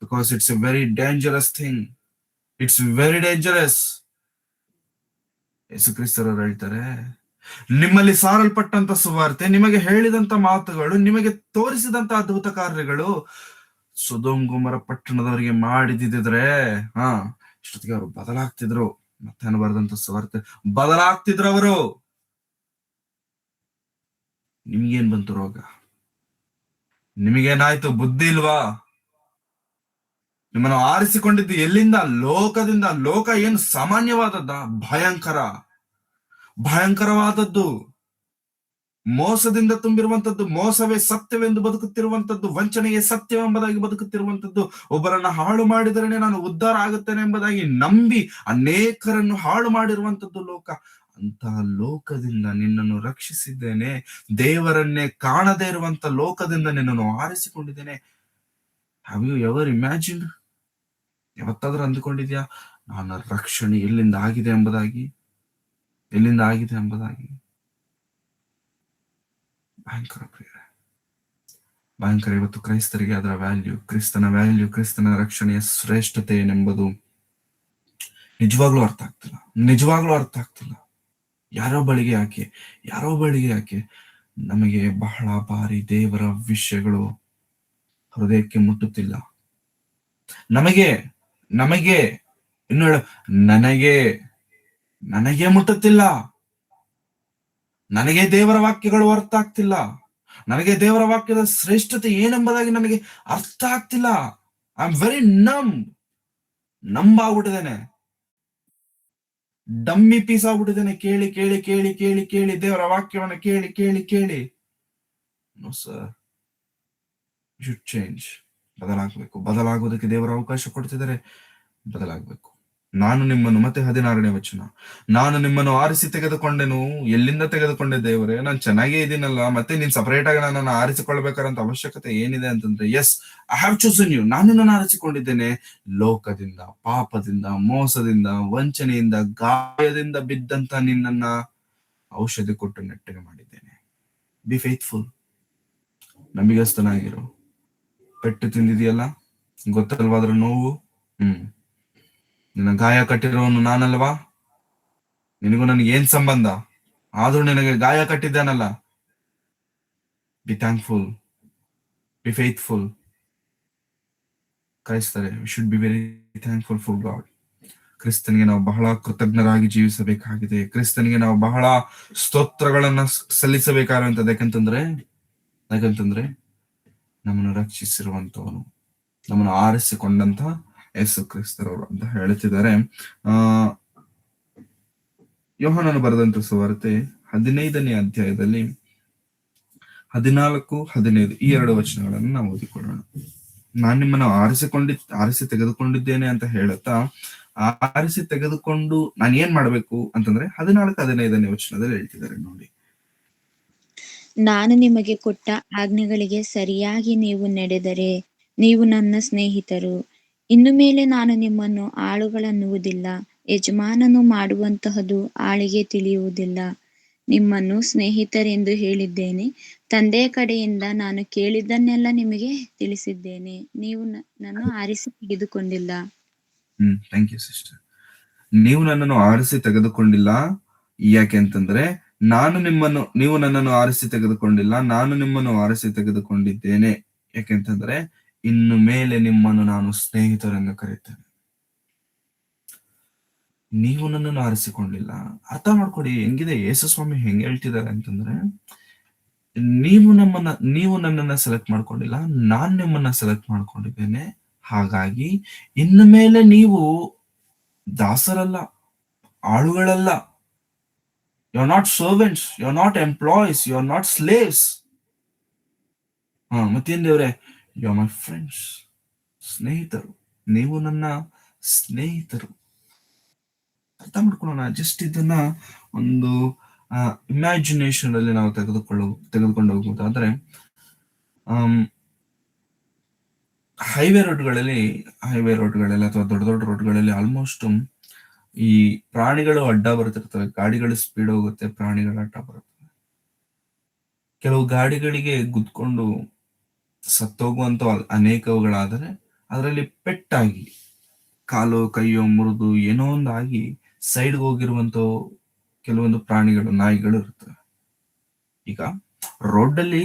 Because it's a very dangerous thing. It's very dangerous. Yesu ಕ್ರಿಸ್ತರವರು ಹೇಳ್ತಾರೆ, ನಿಮ್ಮಲ್ಲಿ ಸಾರಲ್ಪಟ್ಟಂತ ಸುವಾರ್ತೆ, ನಿಮಗೆ ಹೇಳಿದಂತ ಮಾತುಗಳು, ನಿಮಗೆ ತೋರಿಸಿದಂತ ಅದ್ಭುತ ಕಾರ್ಯಗಳು ಸೊದೋಮ್ ಗೊಮೋರ ಪಟ್ಟಣದವರಿಗೆ ಮಾಡಿದಿದ್ರೆ ಇಷ್ಟೊತ್ತಿಗೆ ಅವರು ಬದಲಾಗ್ತಿದ್ರು. ಮತ್ತೆ ಅನ್ಬಾರ್ದಂತ ಸುವಾರ್ತೆ ಬದಲಾಗ್ತಿದ್ರು ಅವರು. ನಿಮ್ಗೇನ್ ಬಂತು ರೋಗ? ನಿಮಗೇನಾಯ್ತು? ಬುದ್ಧಿ ಇಲ್ವಾ? ನಿಮ್ಮನ್ನು ಆರಿಸಿಕೊಂಡಿದ್ದು ಎಲ್ಲಿಂದ? ಲೋಕದಿಂದ. ಲೋಕ ಏನು ಸಾಮಾನ್ಯವಾದದ್ದ? ಭಯಂಕರವಾದದ್ದು. ಮೋಸದಿಂದ ತುಂಬಿರುವಂತದ್ದು, ಮೋಸವೇ ಸತ್ಯವೆಂದು ಬದುಕುತ್ತಿರುವಂತದ್ದು, ವಂಚನೆಯೇ ಸತ್ಯವೆಂಬುದಾಗಿ ಬದುಕುತ್ತಿರುವಂತದ್ದು, ಒಬ್ಬರನ್ನ ಹಾಳು ಮಾಡಿದರೆ ನಾನು ಉದ್ಧಾರ ಆಗುತ್ತೇನೆ ಎಂಬುದಾಗಿ ನಂಬಿ ಅನೇಕರನ್ನು ಹಾಳು ಮಾಡಿರುವಂತದ್ದು ಲೋಕ. ಅಂತಹ ಲೋಕದಿಂದ ನಿನ್ನನ್ನು ರಕ್ಷಿಸಿದ್ದೇನೆ. ದೇವರನ್ನೇ ಕಾಣದೇ ಇರುವಂತ ಲೋಕದಿಂದ ನಿನ್ನನ್ನು ಆರಿಸಿಕೊಂಡಿದ್ದೇನೆ. Have you ever imagine? ಯಾವತ್ತಾದ್ರೂ ಅಂದುಕೊಂಡಿದ್ಯಾ ನನ್ನ ರಕ್ಷಣೆ ಎಲ್ಲಿಂದ ಆಗಿದೆ ಎಂಬುದಾಗಿ? ಎಲ್ಲಿಂದ ಆಗಿದೆ ಎಂಬುದಾಗಿ? ಭಯಂಕರ ಪ್ರಿಯರೇ, ಭಯಂಕರ. ಇವತ್ತು ಕ್ರೈಸ್ತರಿಗೆ ಅದರ ವ್ಯಾಲ್ಯೂ, ಕ್ರಿಸ್ತನ ವ್ಯಾಲ್ಯೂ, ಕ್ರಿಸ್ತನ ರಕ್ಷಣೆಯ ಶ್ರೇಷ್ಠತೆ ಏನೆಂಬುದು ನಿಜವಾಗ್ಲೂ ಅರ್ಥ ಆಗ್ತಿಲ್ಲ. ನಿಜವಾಗ್ಲೂ ಅರ್ಥ ಆಗ್ತಿಲ್ಲ. ಯಾರೋ ಬಳಿಗೆ ಯಾಕೆ ನಮಗೆ ಬಹಳ ಬಾರಿ ದೇವರ ವಿಷಯಗಳು ಹೃದಯಕ್ಕೆ ಮುಟ್ಟುತ್ತಿಲ್ಲ. ನಮಗೆ ಇನ್ನು ನನಗೆ ಮುಟ್ಟುತ್ತಿಲ್ಲ. ನನಗೆ ದೇವರ ವಾಕ್ಯಗಳು ಅರ್ಥ ಆಗ್ತಿಲ್ಲ. ನನಗೆ ದೇವರ ವಾಕ್ಯದ ಶ್ರೇಷ್ಠತೆ ಏನೆಂಬುದಾಗಿ ನನಗೆ ಅರ್ಥ ಆಗ್ತಿಲ್ಲ. ಐ ಆಮ್ ವೆರಿ ನಂಬಾಗ್ಬಿಟ್ಟಿದ್ದೇನೆ. ಡಮ್ಮಿ ಪೀಸ್ ಆಗ್ಬಿಟ್ಟಿದ್ದೇನೆ. ಕೇಳಿ ಕೇಳಿ ಕೇಳಿ ಕೇಳಿ ಕೇಳಿ ದೇವರ ವಾಕ್ಯವನ್ನು ಕೇಳಿ ಕೇಳಿ ಕೇಳಿ. No sir, should change. ಬದಲಾಗಬೇಕು. ಬದಲಾಗೋದಕ್ಕೆ ದೇವರ ಅವಕಾಶ ಕೊಡ್ತಿದ್ದಾರೆ. ಬದಲಾಗಬೇಕು. ನಾನು ನಿಮ್ಮನ್ನು, ಮತ್ತೆ 16ನೇ ವಚನ, ನಾನು ನಿಮ್ಮನ್ನು ಆರಿಸಿ ತೆಗೆದುಕೊಂಡೆನು. ಎಲ್ಲಿಂದ ತೆಗೆದುಕೊಂಡೆ ದೇವರೇ? ನಾನು ಚೆನ್ನಾಗೇ ಇದೀನಲ್ಲ, ಮತ್ತೆ ನೀನ್ ಸಪರೇಟ್ ಆಗಿ ನನ್ನನ್ನು ಆರಿಸಿಕೊಳ್ಬೇಕಾರಂತ ಅವಶ್ಯಕತೆ ಏನಿದೆ ಅಂತಂದ್ರೆ, yes, I have chosen you. ನಾನು ನಿನ್ನನ್ನು ಆರಿಸಿಕೊಂಡಿದ್ದೇನೆ. ಲೋಕದಿಂದ, ಪಾಪದಿಂದ, ಮೋಸದಿಂದ, ವಂಚನೆಯಿಂದ, ಗಾಯದಿಂದ ಬಿದ್ದಂತ ನಿನ್ನನ್ನ ಔಷಧಿ ಕೊಟ್ಟು ನೆಟ್ಟಗೆ ಮಾಡಿದ್ದೇನೆ. Be faithful. ನಂಬಿಗಸ್ತನಾಗಿರು. ಪೆಟ್ಟು ತಿಂದಿದೆಯಲ್ಲ, ಗೊತ್ತಲ್ವಾದ್ರ ನೋವು. ನಿನ್ನ ಗಾಯ ಕಟ್ಟಿರೋನು ನಾನಲ್ವಾ? ನಿನಗೂ ನನಗೆ ಏನ್ ಸಂಬಂಧ? ಆದ್ರೂ ನಿನಗೆ ಗಾಯ ಕಟ್ಟಿದ್ದಾನಲ್ಲ. Be thankful, be faithful. ಕ್ರೈಸ್ತರೇ, we should be very thankful for God. ಕ್ರಿಸ್ತನಿಗೆ ನಾವು ಬಹಳ ಕೃತಜ್ಞರಾಗಿ ಜೀವಿಸಬೇಕಾಗಿದೆ. ಕ್ರಿಸ್ತನಿಗೆ ನಾವು ಬಹಳ ಸ್ತೋತ್ರಗಳನ್ನ ಸಲ್ಲಿಸಬೇಕಾಗಿರುವಂತದ್ದು. ಯಾಕಂತಂದ್ರೆ ನಮ್ಮನ್ನು ರಕ್ಷಿಸಿರುವಂತವನು, ನಮ್ಮನ್ನು ಆರಿಸಿಕೊಂಡಂತ ಯೇಸು ಕ್ರಿಸ್ತರವರು ಅಂತ ಹೇಳ್ತಿದ್ದಾರೆ. ಯೋಹಾನನು ಬರೆದಂತ ಸುವಾರ್ತೆ 15ನೇ ಅಧ್ಯಾಯದಲ್ಲಿ 14, 15 ಈ 2 ವಚನಗಳನ್ನು ನಾವು ಓದಿಕೊಳ್ಳೋಣ. ನಾನು ನಿಮ್ಮನ್ನು ಆರಿಸಿ ತೆಗೆದುಕೊಂಡಿದ್ದೇನೆ ಅಂತ ಹೇಳುತ್ತಾ, ಆರಿಸಿ ತೆಗೆದುಕೊಂಡು ನಾನು ಏನ್ ಮಾಡ್ಬೇಕು ಅಂತಂದ್ರೆ 14, 15ನೇ ವಚನದಲ್ಲಿ ಹೇಳ್ತಿದ್ದಾರೆ ನೋಡಿ. ನಾನು ನಿಮಗೆ ಕೊಟ್ಟ ಆಜ್ಞೆಗಳಿಗೆ ಸರಿಯಾಗಿ ನೀವು ನಡೆದರೆ ನೀವು ನನ್ನ ಸ್ನೇಹಿತರು. ಇನ್ನು ಮೇಲೆ ನಾನು ನಿಮ್ಮನ್ನು ಆಳುಗಳನ್ನುವುದಿಲ್ಲ, ಯಜಮಾನನು ಮಾಡುವಂತಹದ್ದು ಆಳಿಗೆ ತಿಳಿಯುವುದಿಲ್ಲ. ನಿಮ್ಮನ್ನು ಸ್ನೇಹಿತರೆಂದು ಹೇಳಿದ್ದೇನೆ. ತಂದೆಯ ಕಡೆಯಿಂದ ನಾನು ಕೇಳಿದ್ದನ್ನೆಲ್ಲ ನಿಮಗೆ ತಿಳಿಸಿದ್ದೇನೆ. ನೀವು ನನ್ನನ್ನು ಆರಿಸಿ ತೆಗೆದುಕೊಂಡಿಲ್ಲ. Thank you sister. ನೀವು ನನ್ನನ್ನು ಆರಿಸಿ ತೆಗೆದುಕೊಂಡಿಲ್ಲ. ಯಾಕೆ ಅಂತಂದ್ರೆ ನೀವು ನನ್ನನ್ನು ಆರಿಸಿ ತೆಗೆದುಕೊಂಡಿಲ್ಲ, ನಾನು ನಿಮ್ಮನ್ನು ಆರಿಸಿ ತೆಗೆದುಕೊಂಡಿದ್ದೇನೆ. ಯಾಕೆಂತಂದ್ರೆ ಇನ್ನು ಮೇಲೆ ನಿಮ್ಮನ್ನು ನಾನು ಸ್ನೇಹಿತರೆಂದು ಕರೆಯುತ್ತೇನೆ. ನೀವು ನನ್ನನ್ನು ಆರಿಸಿಕೊಂಡಿಲ್ಲ. ಅರ್ಥ ಮಾಡ್ಕೊಡಿ ಹೆಂಗಿದೆ ಯೇಸು ಸ್ವಾಮಿ ಹೆಂಗ್ ಹೇಳ್ತಿದ್ದಾರೆ ಅಂತಂದ್ರೆ, ನೀವು ನನ್ನನ್ನ ಸೆಲೆಕ್ಟ್ ಮಾಡ್ಕೊಂಡಿಲ್ಲ, ನಾನ್ ನಿಮ್ಮನ್ನ ಸೆಲೆಕ್ಟ್ ಮಾಡ್ಕೊಂಡಿದ್ದೇನೆ. ಹಾಗಾಗಿ ಇನ್ನು ಮೇಲೆ ನೀವು ದಾಸರಲ್ಲ, ಆಳುಗಳಲ್ಲ. You are not servants, you are not employees, you are not slaves. ಮತ್ತೇನ್ ದೇವ್ರೆ? ಯು ಆರ್ ಮೈ ಫ್ರೆಂಡ್ಸ್, ಸ್ನೇಹಿತರು. ನೀವು ನನ್ನ ಸ್ನೇಹಿತರು. ಅರ್ಥ ಮಾಡ್ಕೊಳ್ಳೋಣ. ಜಸ್ಟ್ ಇದನ್ನ ಒಂದು ಇಮ್ಯಾಜಿನೇಷನ್ ಅಲ್ಲಿ ನಾವು ತೆಗೆದುಕೊಂಡು ಹೋಗ್ಬೋದಾದ್ರೆ, ಹೈವೇ ರೋಡ್ಗಳಲ್ಲಿ ಅಥವಾ ದೊಡ್ಡ ದೊಡ್ಡ ರೋಡ್ಗಳಲ್ಲಿ ಆಲ್ಮೋಸ್ಟ್ ಈ ಪ್ರಾಣಿಗಳು ಅಡ್ಡ ಬರ್ತಿರ್ತವೆ. ಗಾಡಿಗಳು ಸ್ಪೀಡ್ ಹೋಗುತ್ತೆ, ಪ್ರಾಣಿಗಳು ಅಡ್ಡ ಬರುತ್ತವೆ. ಕೆಲವು ಗಾಡಿಗಳಿಗೆ ಗುದ್ಕೊಂಡು ಸತ್ತೋಗುವಂತ ಅನೇಕವುಗಳಾದರೆ, ಅದರಲ್ಲಿ ಪೆಟ್ಟಾಗಿ ಕಾಲು ಕೈಯೋ ಮುರಿದು ಏನೋ ಒಂದಾಗಿ ಸೈಡ್ಗೆ ಹೋಗಿರುವಂತ ಕೆಲವೊಂದು ಪ್ರಾಣಿಗಳು, ನಾಯಿಗಳು ಇರ್ತವೆ. ಈಗ ರೋಡಲ್ಲಿ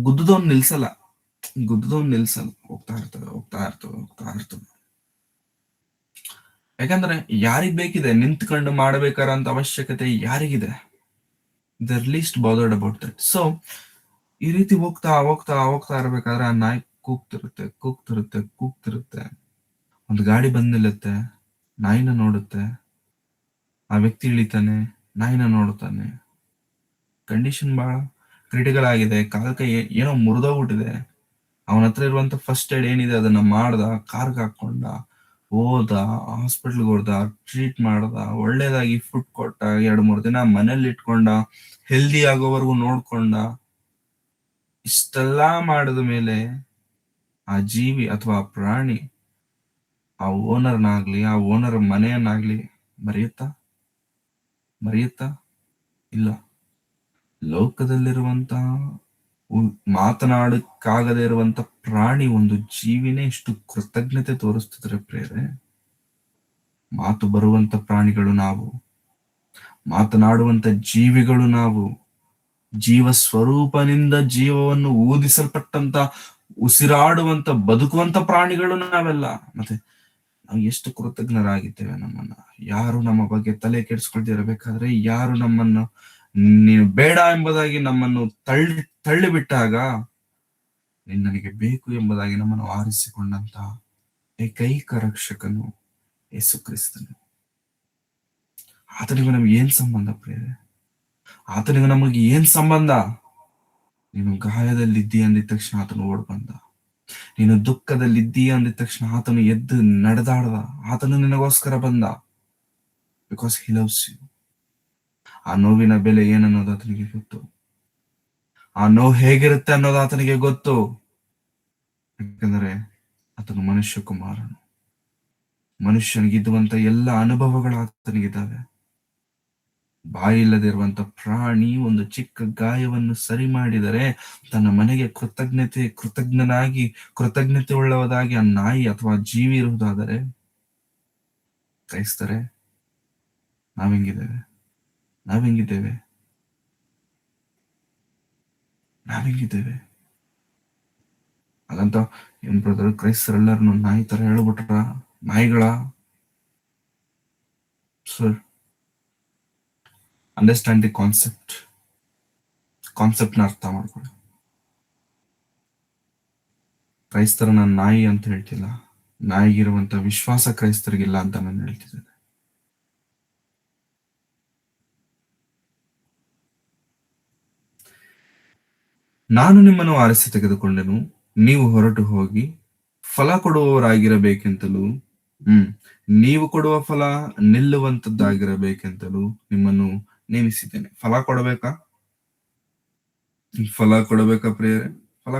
ಗುದ್ದದವ್ನು ನಿಲ್ಸಲ್ಲ, ಹೋಗ್ತಾ ಇರ್ತವೆ. ಯಾಕಂದ್ರೆ ಯಾರಿಗ್ ಬೇಕಿದೆ ನಿಂತ್ಕೊಂಡು ಮಾಡ್ಬೇಕಾರ ಅಂತ ಅವಶ್ಯಕತೆ ಯಾರಿಗಿದೆ? They're least bothered about that. So ಈ ರೀತಿ ಹೋಗ್ತಾ ಇರ್ಬೇಕಾದ್ರೆ ಆ ನಾಯಿ ಕೂಗ್ತಿರುತ್ತೆ. ಒಂದು ಗಾಡಿ ಬಂದ್ ನಿಲ್ಲುತ್ತೆ, ನಾಯಿನ ನೋಡುತ್ತೆ, ಆ ವ್ಯಕ್ತಿ ಇಳಿತಾನೆ, ನಾಯಿನ ನೋಡುತ್ತಾನೆ. ಕಂಡೀಷನ್ ಬಹಳ ಕ್ರಿಟಿಕಲ್ ಆಗಿದೆ. ಕಾಲ್ ಕೈ ಏನೋ ಮುರಿದೋಗ್ಬಿಟ್ಟಿದೆ. ಅವನ ಹತ್ರ ಇರುವಂತ ಫಸ್ಟ್ ಏಡ್ ಏನಿದೆ ಅದನ್ನ ಮಾಡ್ದ, ಕಾರ್ಗ್ ಹಾಕೊಂಡ, ಹೋದ, ಹಾಸ್ಪಿಟ್ಲ್ಗೆ ಹೋದ, ಟ್ರೀಟ್ ಮಾಡ್ದ, ಒಳ್ಳೇದಾಗಿ ಫುಡ್ ಕೊಟ್ಟ, 2-3 ದಿನ ಮನೇಲಿ ಇಟ್ಕೊಂಡ, ಹೆಲ್ದಿ ಆಗೋವರೆಗೂ ನೋಡ್ಕೊಂಡ. ಇಷ್ಟೆಲ್ಲಾ ಮಾಡಿದ ಮೇಲೆ ಆ ಜೀವಿ ಅಥವಾ ಆ ಪ್ರಾಣಿ ಆ ಓನರ್ನಾಗ್ಲಿ, ಆ ಓನರ್ ಮನೆಯನ್ನಾಗ್ಲಿ ಮರೆಯುತ್ತಾ? ಇಲ್ಲ. ಲೋಕದಲ್ಲಿರುವಂತ ಮಾತನಾಡಕ್ಕಾಗದೇ ಇರುವಂತ ಪ್ರಾಣಿ, ಒಂದು ಜೀವಿನೇ ಇಷ್ಟು ಕೃತಜ್ಞತೆ ತೋರಿಸ್ತಿದ್ರೆ ಪ್ರೇರೆ, ಮಾತು ಬರುವಂತ ಪ್ರಾಣಿಗಳು ನಾವು, ಮಾತನಾಡುವಂತ ಜೀವಿಗಳು ನಾವು, ಜೀವ ಸ್ವರೂಪನಿಂದ ಜೀವವನ್ನು ಊದಿಸಲ್ಪಟ್ಟಂತ ಉಸಿರಾಡುವಂತ ಬದುಕುವಂತ ಪ್ರಾಣಿಗಳು ನಾವೆಲ್ಲ. ಮತ್ತೆ ನಾವು ಎಷ್ಟು ಕೃತಜ್ಞರಾಗಿದ್ದೇವೆ. ನಮ್ಮನ್ನ ಯಾರು ನಮ್ಮ ಬಗ್ಗೆ ತಲೆ ಕೆಡಿಸ್ಕೊಳ್ದಿರಬೇಕಾದ್ರೆ, ಯಾರು ನಮ್ಮನ್ನು ನೀನು ಬೇಡ ಎಂಬುದಾಗಿ ನಮ್ಮನ್ನು ತಳ್ಳಿ ಬಿಟ್ಟಾಗ, ನೀನ್ ನನಗೆ ಬೇಕು ಎಂಬುದಾಗಿ ನಮ್ಮನ್ನು ಆರಿಸಿಕೊಂಡಂತ ಏಕೈಕ ರಕ್ಷಕನು ಯೇಸು ಕ್ರಿಸ್ತನು. ಆತನಿಗೂ ನಮ್ಗೆ ಏನ್ ಸಂಬಂಧ ಪ್ರೇರೆ? ಆತನಿಗೂ ನಮಗೆ ಏನ್ ಸಂಬಂಧ? ನೀನು ಗಾಯದಲ್ಲಿದ್ದೀ ಅಂದಿದ ತಕ್ಷಣ ಆತನು ಓಡ್ ಬಂದ. ನೀನು ದುಃಖದಲ್ಲಿದ್ದೀಯ ಅಂದಿದ ತಕ್ಷಣ ಆತನು ಎದ್ದು ನಡೆದಾಡ್ದ. ಆತನು ನಿನಗೋಸ್ಕರ ಬಂದ. Because he loves you. ಆ ನೋವಿನ ಬೆಲೆ ಏನನ್ನೋದು ಆತನಿಗೆ ಗೊತ್ತು. ಆ ನೋವು ಹೇಗಿರುತ್ತೆ ಅನ್ನೋದು ಆತನಿಗೆ ಗೊತ್ತು. ಯಾಕಂದ್ರೆ ಆತನು ಮನುಷ್ಯ ಕುಮಾರನು. ಮನುಷ್ಯನಿಗಿದ್ದುವಂತ ಎಲ್ಲ ಅನುಭವಗಳು ಆತನಿಗಿದ್ದಾವೆ. ಬಾಯಿ ಇಲ್ಲದಿರುವಂತ ಪ್ರಾಣಿ ಒಂದು ಚಿಕ್ಕ ಗಾಯವನ್ನು ಸರಿ ಮಾಡಿದರೆ ತನ್ನ ಮನೆಗೆ ಕೃತಜ್ಞತೆ ಉಳ್ಳವದಾಗಿ ಆ ನಾಯಿ ಅಥವಾ ಜೀವಿ ಇರುವುದಾದರೆ, ಕ್ರೈಸ್ತರೆ, ನಾವೆಂಗಿದ್ದೇವೆ? ಹಾಗಂತ ಏನ್ ಬ್ರದರ್, ಕ್ರೈಸ್ತರೆಲ್ಲರನ್ನು ನಾಯಿ ತರ ಹೇಳ್ಬಿಟ್ರ? ನಾಯಿಗಳ? ಸರ್, ಅಂಡರ್ಸ್ಟ್ಯಾಂಡ್ ದಿ ಕಾನ್ಸೆಪ್ಟ್ ನ ಅರ್ಥ ಮಾಡ್ಕೊಳ್ಳಿ. ಕ್ರೈಸ್ತರನ್ನ ನಾಯಿ ಅಂತ ಹೇಳ್ತಿಲ್ಲ. ನಾಯಿಗಿರುವಂತ ವಿಶ್ವಾಸ ಕ್ರೈಸ್ತರಿಗಿಲ್ಲ ಅಂತ ನಾನು ಹೇಳ್ತಿದ್ದೇನೆ. ನಾನು ನಿಮ್ಮನ್ನು ಆರಿಸಿ ತೆಗೆದುಕೊಂಡೆನು, ನೀವು ಹೊರಟು ಹೋಗಿ ಫಲ ಕೊಡುವವರಾಗಿರಬೇಕೆಂತಲೂ, ನೀವು ಕೊಡುವ ಫಲ ನಿಲ್ಲುವಂತದ್ದಾಗಿರಬೇಕೆಂತಲೂ ನಿಮ್ಮನ್ನು ನೇಮಿಸಿದ್ದೇನೆ. ಫಲ ಕೊಡಬೇಕಾ ಪ್ರಿಯರೇ? ಫಲ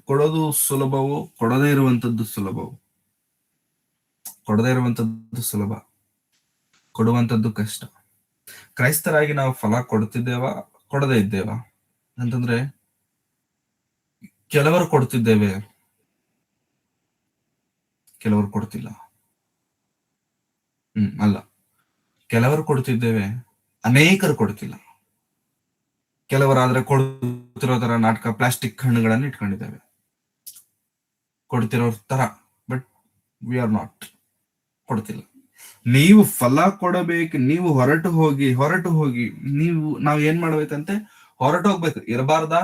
ಕೊಡೋದು ಸುಲಭವೋ? ಕೊಡದೇ ಇರುವಂತದ್ದು ಸುಲಭ, ಕೊಡುವಂತದ್ದು ಕಷ್ಟ. ಕ್ರೈಸ್ತರಾಗಿ ನಾವು ಫಲ ಕೊಡ್ತಿದ್ದೇವಾ, ಕೊಡದೇ ಇದ್ದೇವಾ ಅಂತಂದ್ರೆ, ಕೆಲವರು ಕೊಡ್ತಿದ್ದೇವೆ, ಕೆಲವರು ಕೊಡ್ತಿಲ್ಲ. ಅಲ್ಲ, ಕೆಲವರು ಕೊಡ್ತಿದ್ದೇವೆ, ಅನೇಕರು ಕೊಡ್ತಿಲ್ಲ. ಕೆಲವರಾದ್ರೆ ಕೊಡ್ತಿರೋ ತರ ನಾಟಕ ಪ್ಲಾಸ್ಟಿಕ್ ಹಣ್ಣುಗಳನ್ನು ಇಟ್ಕೊಂಡಿದ್ದೇವೆ, ಕೊಡ್ತಿರೋ ತರ. ಬಟ್ ವಿ ಆರ್ ನಾಟ್, ಕೊಡ್ತಿಲ್ಲ. ನೀವು ಫಲ ಕೊಡಬೇಕು. ನೀವು ಹೊರಟು ಹೋಗಿ ನಾವ್ ಏನ್ ಮಾಡ್ಬೇಕಂತೆ? ಹೊರಟು ಹೋಗ್ಬೇಕು. ಇರಬಾರ್ದಾ?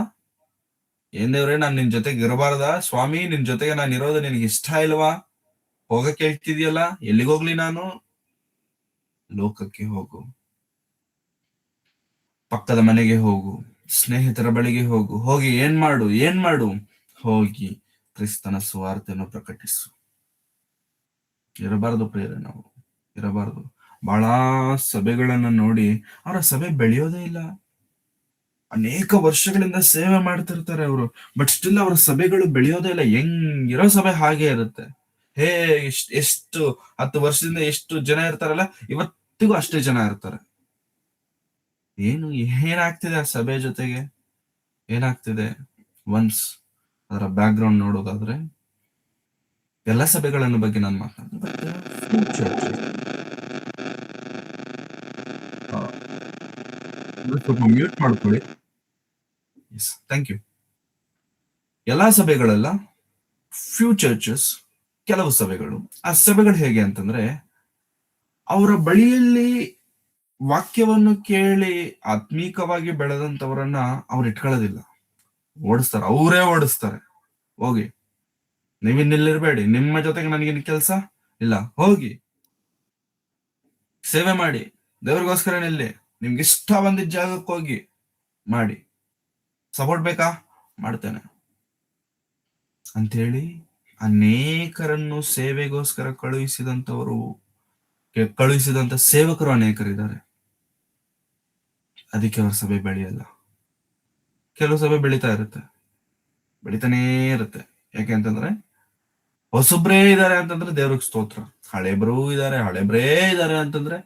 ಏನ್ ದೇವ್ರೆ, ನಾನ್ ನಿನ್ ಜೊತೆಗೆ ಇರಬಾರ್ದಾ? ಸ್ವಾಮಿ, ನಿನ್ ಜೊತೆಗೆ ನಾನು ಇರೋದು ನಿನಗೆ ಇಷ್ಟ ಇಲ್ವಾ? ಹೋಗಕ್ಕೆ ಹೇಳ್ತಿದ್ಯಲ್ಲ, ಎಲ್ಲಿಗೋಗ್ಲಿ ನಾನು? ಲೋಕಕ್ಕೆ ಹೋಗು, ಪಕ್ಕದ ಮನೆಗೆ ಹೋಗು, ಸ್ನೇಹಿತರ ಬಳಿಗೆ ಹೋಗಿ ಏನ್ ಮಾಡು? ಹೋಗಿ ಕ್ರಿಸ್ತನ ಸುವಾರ್ತೆಯನ್ನು ಪ್ರಕಟಿಸು. ಇರಬಾರ್ದು ಪ್ರೇರೆ, ನಾವು ಇರಬಾರ್ದು. ಬಹಳ ಸಭೆಗಳನ್ನ ನೋಡಿ ಅವರ ಸಭೆ ಬೆಳೆಯೋದೇ ಇಲ್ಲ. ಅನೇಕ ವರ್ಷಗಳಿಂದ ಸೇವೆ ಮಾಡ್ತಿರ್ತಾರೆ ಅವರು, ಬಟ್ ಸ್ಟಿಲ್ ಅವರ ಸಭೆಗಳು ಬೆಳೆಯೋದೇ ಇಲ್ಲ. ಹೆಂಗಿರೋ ಸಭೆ ಹಾಗೆ ಇರುತ್ತೆ. ಎಷ್ಟು 10 ವರ್ಷದಿಂದ ಎಷ್ಟು ಜನ ಇರ್ತಾರಲ್ಲ, ಇವತ್ತಿಗೂ ಅಷ್ಟೇ ಜನ ಇರ್ತಾರೆ. ಏನಾಗ್ತಿದೆ ಆ ಸಭೆ ಜೊತೆಗೆ? ಏನಾಗ್ತಿದೆ? ಒನ್ಸ್ ಅದರ ಬ್ಯಾಕ್ ಗ್ರೌಂಡ್ ನೋಡೋದಾದ್ರೆ, ಎಲ್ಲ ಸಭೆಗಳನ್ನು ಬಗ್ಗೆ ನಾನು ಸ್ವಲ್ಪ ಮ್ಯೂಟ್ ಮಾಡ್ಕೊಳ್ಳಿ. Thank you. ಎಲ್ಲಾ ಸಭೆಗಳೆಲ್ಲ ಫ್ಯೂ ಚರ್ಚಸ್, ಕೆಲವು ಸಭೆಗಳು. ಆ ಸಭೆಗಳು ಹೇಗೆ ಅಂತಂದ್ರೆ, ಅವರ ಬಳಿಯಲ್ಲಿ ವಾಕ್ಯವನ್ನು ಕೇಳಿ ಆತ್ಮೀಕವಾಗಿ ಬೆಳೆದಂತವರನ್ನ ಅವ್ರು ಇಟ್ಕೊಳ್ಳೋದಿಲ್ಲ, ಅವರೇ ಓಡಿಸ್ತಾರೆ. ಹೋಗಿ, ನೀವಿನ್ನಿಲ್ಲಿರ್ಬೇಡಿ, ನಿಮ್ಮ ಜೊತೆಗೆ ನನಗೇನು ಕೆಲಸ ಇಲ್ಲ, ಹೋಗಿ ಸೇವೆ ಮಾಡಿ, ದೇವ್ರಿಗೋಸ್ಕರ ನಿಲ್ಲಿ, ನಿಮ್ಗೆ ಇಷ್ಟ ಬಂದಿದ್ದ ಜಾಗಕ್ಕೆ ಹೋಗಿ ಮಾಡಿ. ಸಪೋರ್ಟ್ ಬೇಕಾ? ಮಾಡ್ತೇನೆ ಅಂತೇಳಿ ಅನೇಕರನ್ನು ಸೇವೆಗೋಸ್ಕರ ಕಳುಹಿಸಿದಂತ ಸೇವಕರು ಅನೇಕರಿದ್ದಾರೆ. ಅದಕ್ಕೆ ಅವ್ರ ಸಭೆ ಬೆಳೆಯಲ್ಲ. ಕೆಲವು ಸಭೆ ಬೆಳಿತಾನೇ ಇರುತ್ತೆ. ಯಾಕೆ ಅಂತಂದ್ರೆ ಹೊಸಬ್ರೇ ಇದ್ದಾರೆ ಅಂತಂದ್ರೆ ದೇವ್ರಿಗೆ ಸ್ತೋತ್ರ, ಹಳೆಬ್ರೂ ಇದ್ದಾರೆ ಅಂತಂದ್ರೆ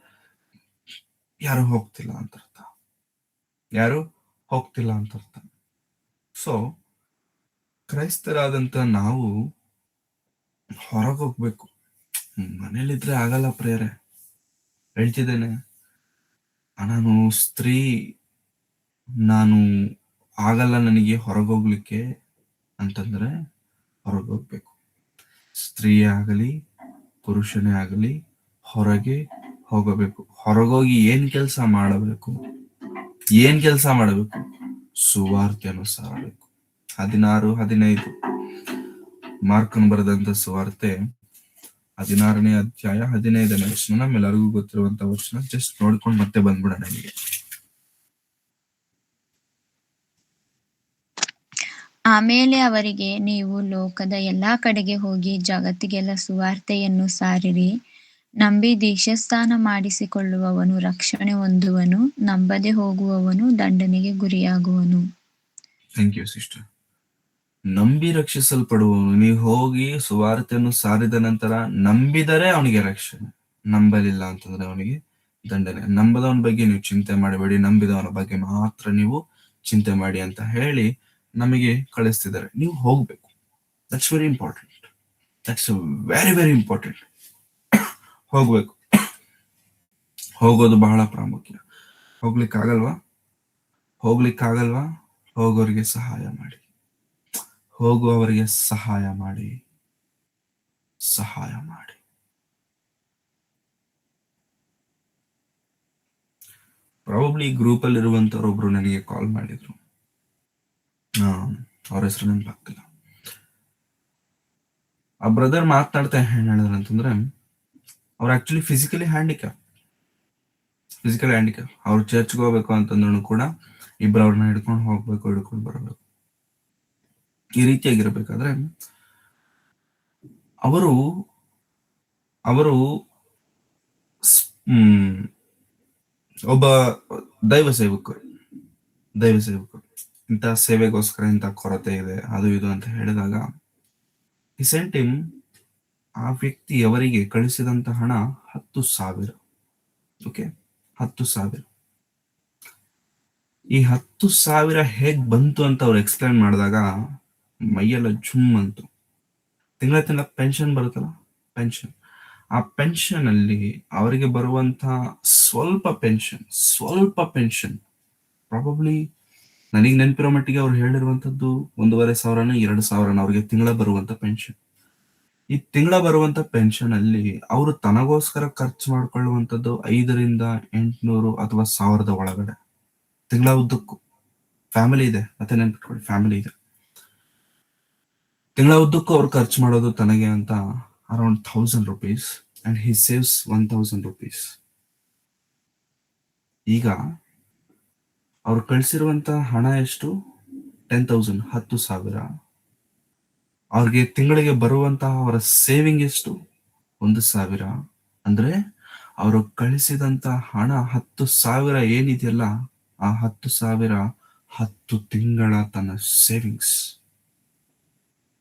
ಯಾರು ಹೋಗ್ತಿಲ್ಲ ಅಂತ ಅರ್ಥ. ಸೊ ಕ್ರೈಸ್ತರಾದಂತ ನಾವು ಹೊರಗೆ ಹೋಗ್ಬೇಕು. ಮನೇಲಿದ್ರೆ ಆಗಲ್ಲ ಪ್ರೇಯರೆ, ಹೇಳ್ತಿದ್ದೇನೆ. ನಾನು ಸ್ತ್ರೀ, ನಾನು ಆಗಲ್ಲ ನನಗೆ ಹೊರಗೋಗ್ಲಿಕ್ಕೆ ಅಂತಂದ್ರೆ ಹೊರಗೋಗ್ಬೇಕು. ಸ್ತ್ರೀಯೇ ಆಗಲಿ ಪುರುಷನೇ ಆಗಲಿ ಹೊರಗೆ ಹೋಗಬೇಕು. ಹೊರಗೋಗಿ ಏನ್ ಕೆಲಸ ಮಾಡಬೇಕು? ಸುವಾರ್ತೆಯನ್ನು ಸಾರಬೇಕು. 16-15 ಮಾರ್ಕನ್ ಬರೆದಂತ ಸುವಾರ್ತೆ 16ನೇ ಅಧ್ಯಾಯ 15ನೇ ವಚನ. ನಮ್ಮೆಲ್ಲರಿಗೂ ಗೊತ್ತಿರುವಂತ ವಚನ. ಜಸ್ಟ್ ನೋಡ್ಕೊಂಡು ಮತ್ತೆ ಬಂದ್ಬಿಡೋಣ ಇಲ್ಲಿಗೆ. ಆಮೇಲೆ ಅವರಿಗೆ, ನೀವು ಲೋಕದ ಎಲ್ಲಾ ಕಡೆಗೆ ಹೋಗಿ ಜಗತ್ತಿಗೆಲ್ಲ ಸುವಾರ್ತೆಯನ್ನು ಸಾರಿರಿ. ನಂಬಿ ದೀಕ್ಷಾಸ್ನಾನ ಮಾಡಿಸಿಕೊಳ್ಳುವವನು ರಕ್ಷಣೆ ಹೊಂದುವನು, ನಂಬದೆ ಹೋಗುವವನು ದಂಡನೆಗೆ ಗುರಿಯಾಗುವನು. Thank you sister. ನಂಬಿ ರಕ್ಷಿಸಲ್ಪಡುವವನು. ನೀವು ಹೋಗಿ ಸುವಾರ್ತೆಯನ್ನು ಸಾರಿದ ನಂತರ ನಂಬಿದರೆ ಅವನಿಗೆ ರಕ್ಷಣೆ, ನಂಬಲಿಲ್ಲ ಅಂತಂದ್ರೆ ಅವನಿಗೆ ದಂಡನೆ. ನಂಬದವನ ಬಗ್ಗೆ ನೀವು ಚಿಂತೆ ಮಾಡಬೇಡಿ, ನಂಬಿದವನ ಬಗ್ಗೆ ಮಾತ್ರ ನೀವು ಚಿಂತೆ ಮಾಡಿ ಅಂತ ಹೇಳಿ ನಮಗೆ ಕಳಿಸ್ತಿದ್ದಾರೆ. ನೀವು ಹೋಗ್ಬೇಕು. That's very important. That's very very important. ಹೋಗ್ಬೇಕು. ಹೋಗೋದು ಬಹಳ ಪ್ರಾಮುಖ್ಯ. ಹೋಗ್ಲಿಕ್ಕಾಗಲ್ವಾ? ಹೋಗೋರಿಗೆ ಸಹಾಯ ಮಾಡಿ. ಹೋಗುವವರಿಗೆ ಸಹಾಯ ಮಾಡಿ. ಪ್ರಾಬಬ್ಲಿ ಗ್ರೂಪ್ ಅಲ್ಲಿ ಇರುವಂತವ್ರೊಬ್ರು ನನಗೆ ಕಾಲ್ ಮಾಡಿದ್ರು. ಅವ್ರ ಹೆಸರು ನೆನಪಾಗ್ತಿಲ್ಲ. ಆ ಬ್ರದರ್ ಮಾತನಾಡ್ತಾ ಏನ್ ಹೇಳಿದ್ರು ಅಂತಂದ್ರೆ, ಅವ್ರು ಆಕ್ಚುಲಿ ಫಿಸಿಕಲಿ ಹ್ಯಾಂಡಿಕ್ಯಾಪ್. ಅವ್ರು ಚರ್ಚ್ಗೆ ಹೋಗ್ಬೇಕು ಅಂತಂದ್ರು ಕೂಡ ಇಬ್ರು ಅವ್ರನ್ನ ಹಿಡ್ಕೊಂಡು ಹೋಗ್ಬೇಕು, ಹಿಡ್ಕೊಂಡು ಬರಬೇಕು. ಈ ರೀತಿಯಾಗಿರ್ಬೇಕಾದ್ರೆ ಅವರು ಒಬ್ಬ ದೈವ ಸೇವಕರು ಇಂಥ ಸೇವೆಗೋಸ್ಕರ ಇಂಥ ಕೊರತೆ ಇದೆ, ಅದು ಇದು ಅಂತ ಹೇಳಿದಾಗ ಈ ಸೆಂಟಿಮ್ ಆ ವ್ಯಕ್ತಿ ಅವರಿಗೆ ಕಳಿಸಿದಂತ ಹಣ 10,000. ಓಕೆ, 10,000. ಈ 10,000 ಹೇಗ್ ಬಂತು ಅಂತ ಅವ್ರು ಎಕ್ಸ್ಪ್ಲೈನ್ ಮಾಡಿದಾಗ ಮೈಯೆಲ್ಲ ಜುಮ್ ಅಂತು. ತಿಂಗಳ ಪೆನ್ಷನ್ ಬರುತ್ತಲ್ಲ, ಆ ಪೆನ್ಷನ್ ಅಲ್ಲಿ ಅವರಿಗೆ ಬರುವಂತ ಸ್ವಲ್ಪ ಪೆನ್ಷನ್ ಪ್ರಾಬಬ್ಲಿ ನನಗೆ ನೆನಪಿರೋ ಮಟ್ಟಿಗೆ ಅವ್ರು ಹೇಳಿರುವಂತದ್ದು 1,500 2,000 ಅವ್ರಿಗೆ ತಿಂಗಳ ಬರುವಂತ ಪೆನ್ಷನ್. ಈ ತಿಂಗಳ ಬರುವಂತ ಪೆನ್ಷನ್ ಅಲ್ಲಿ ಅವರು ತನಗೋಸ್ಕರ ಖರ್ಚು ಮಾಡ್ಕೊಳ್ಳುವಂಥದ್ದು 500-800 ಅಥವಾ 1,000 ಒಳಗಡೆ ತಿಂಗಳ ಉದ್ದಕ್ಕೂ. ಫ್ಯಾಮಿಲಿ ಇದೆ, ಮತ್ತೆ ನೆನ್ಪಿಟ್ಕೊಳ್ಳಿ, ಫ್ಯಾಮಿಲಿ ಇದೆ. ತಿಂಗಳ ಉದ್ದಕ್ಕೂ ಅವ್ರು ಖರ್ಚು ಮಾಡೋದು ತನಗೆ ಅಂತ around 1,000 rupees and he saves 1,000 rupees. ಈಗ ಅವ್ರು ಕಳಿಸಿರುವಂತ ಹಣ ಎಷ್ಟು? 10,000, 10,000. ಅವ್ರಿಗೆ ತಿಂಗಳಿಗೆ ಬರುವಂತಹ ಅವರ ಸೇವಿಂಗ್ ಎಷ್ಟು? 1,000. ಅಂದ್ರೆ ಅವರು ಕಳಿಸಿದಂತ ಹಣ 10,000 ಏನಿದೆಯಲ್ಲ, ಆ 10,000 10 ತಿಂಗಳ ತನ್ನ ಸೇವಿಂಗ್ಸ್.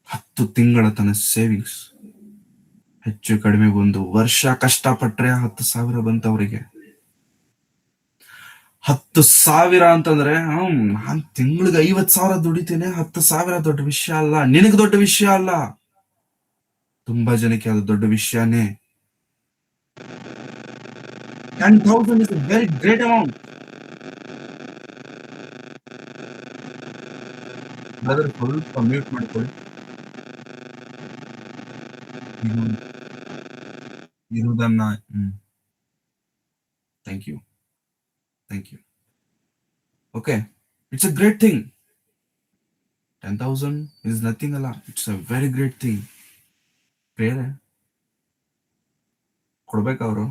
10 ತಿಂಗಳ ತನ್ನ ಸೇವಿಂಗ್ಸ್. ಹೆಚ್ಚು ಕಡಿಮೆ 1 ವರ್ಷ ಕಷ್ಟಪಟ್ರೆ 10,000 ಬಂತವರಿಗೆ. 10,000 ಅಂತಂದ್ರೆ ನಾನ್ ತಿಂಗಳಿಗೆ 50,000 ದುಡಿತೇನೆ. 10,000 ದೊಡ್ಡ ವಿಷಯ ಅಲ್ಲ, ನಿನಗೆ ದೊಡ್ಡ ವಿಷಯ ಅಲ್ಲ, ತುಂಬಾ ಜನಕ್ಕೆ ಅದು ದೊಡ್ಡ ವಿಷಯನೇ. 10,000 is a very great amount. Brother ಸ್ವಲ್ಪ ಮ್ಯೂಟ್ ಮಾಡ್ಕೊಳ್ಳಿ. ಇರುವುದನ್ನ thank you. Okay, it's a great thing. 10,000 is nothing ಅಲ್ಲ, it's a very great thing. ಬೇರೆ ಕೊಡ್ಬೇಕವ್ರು,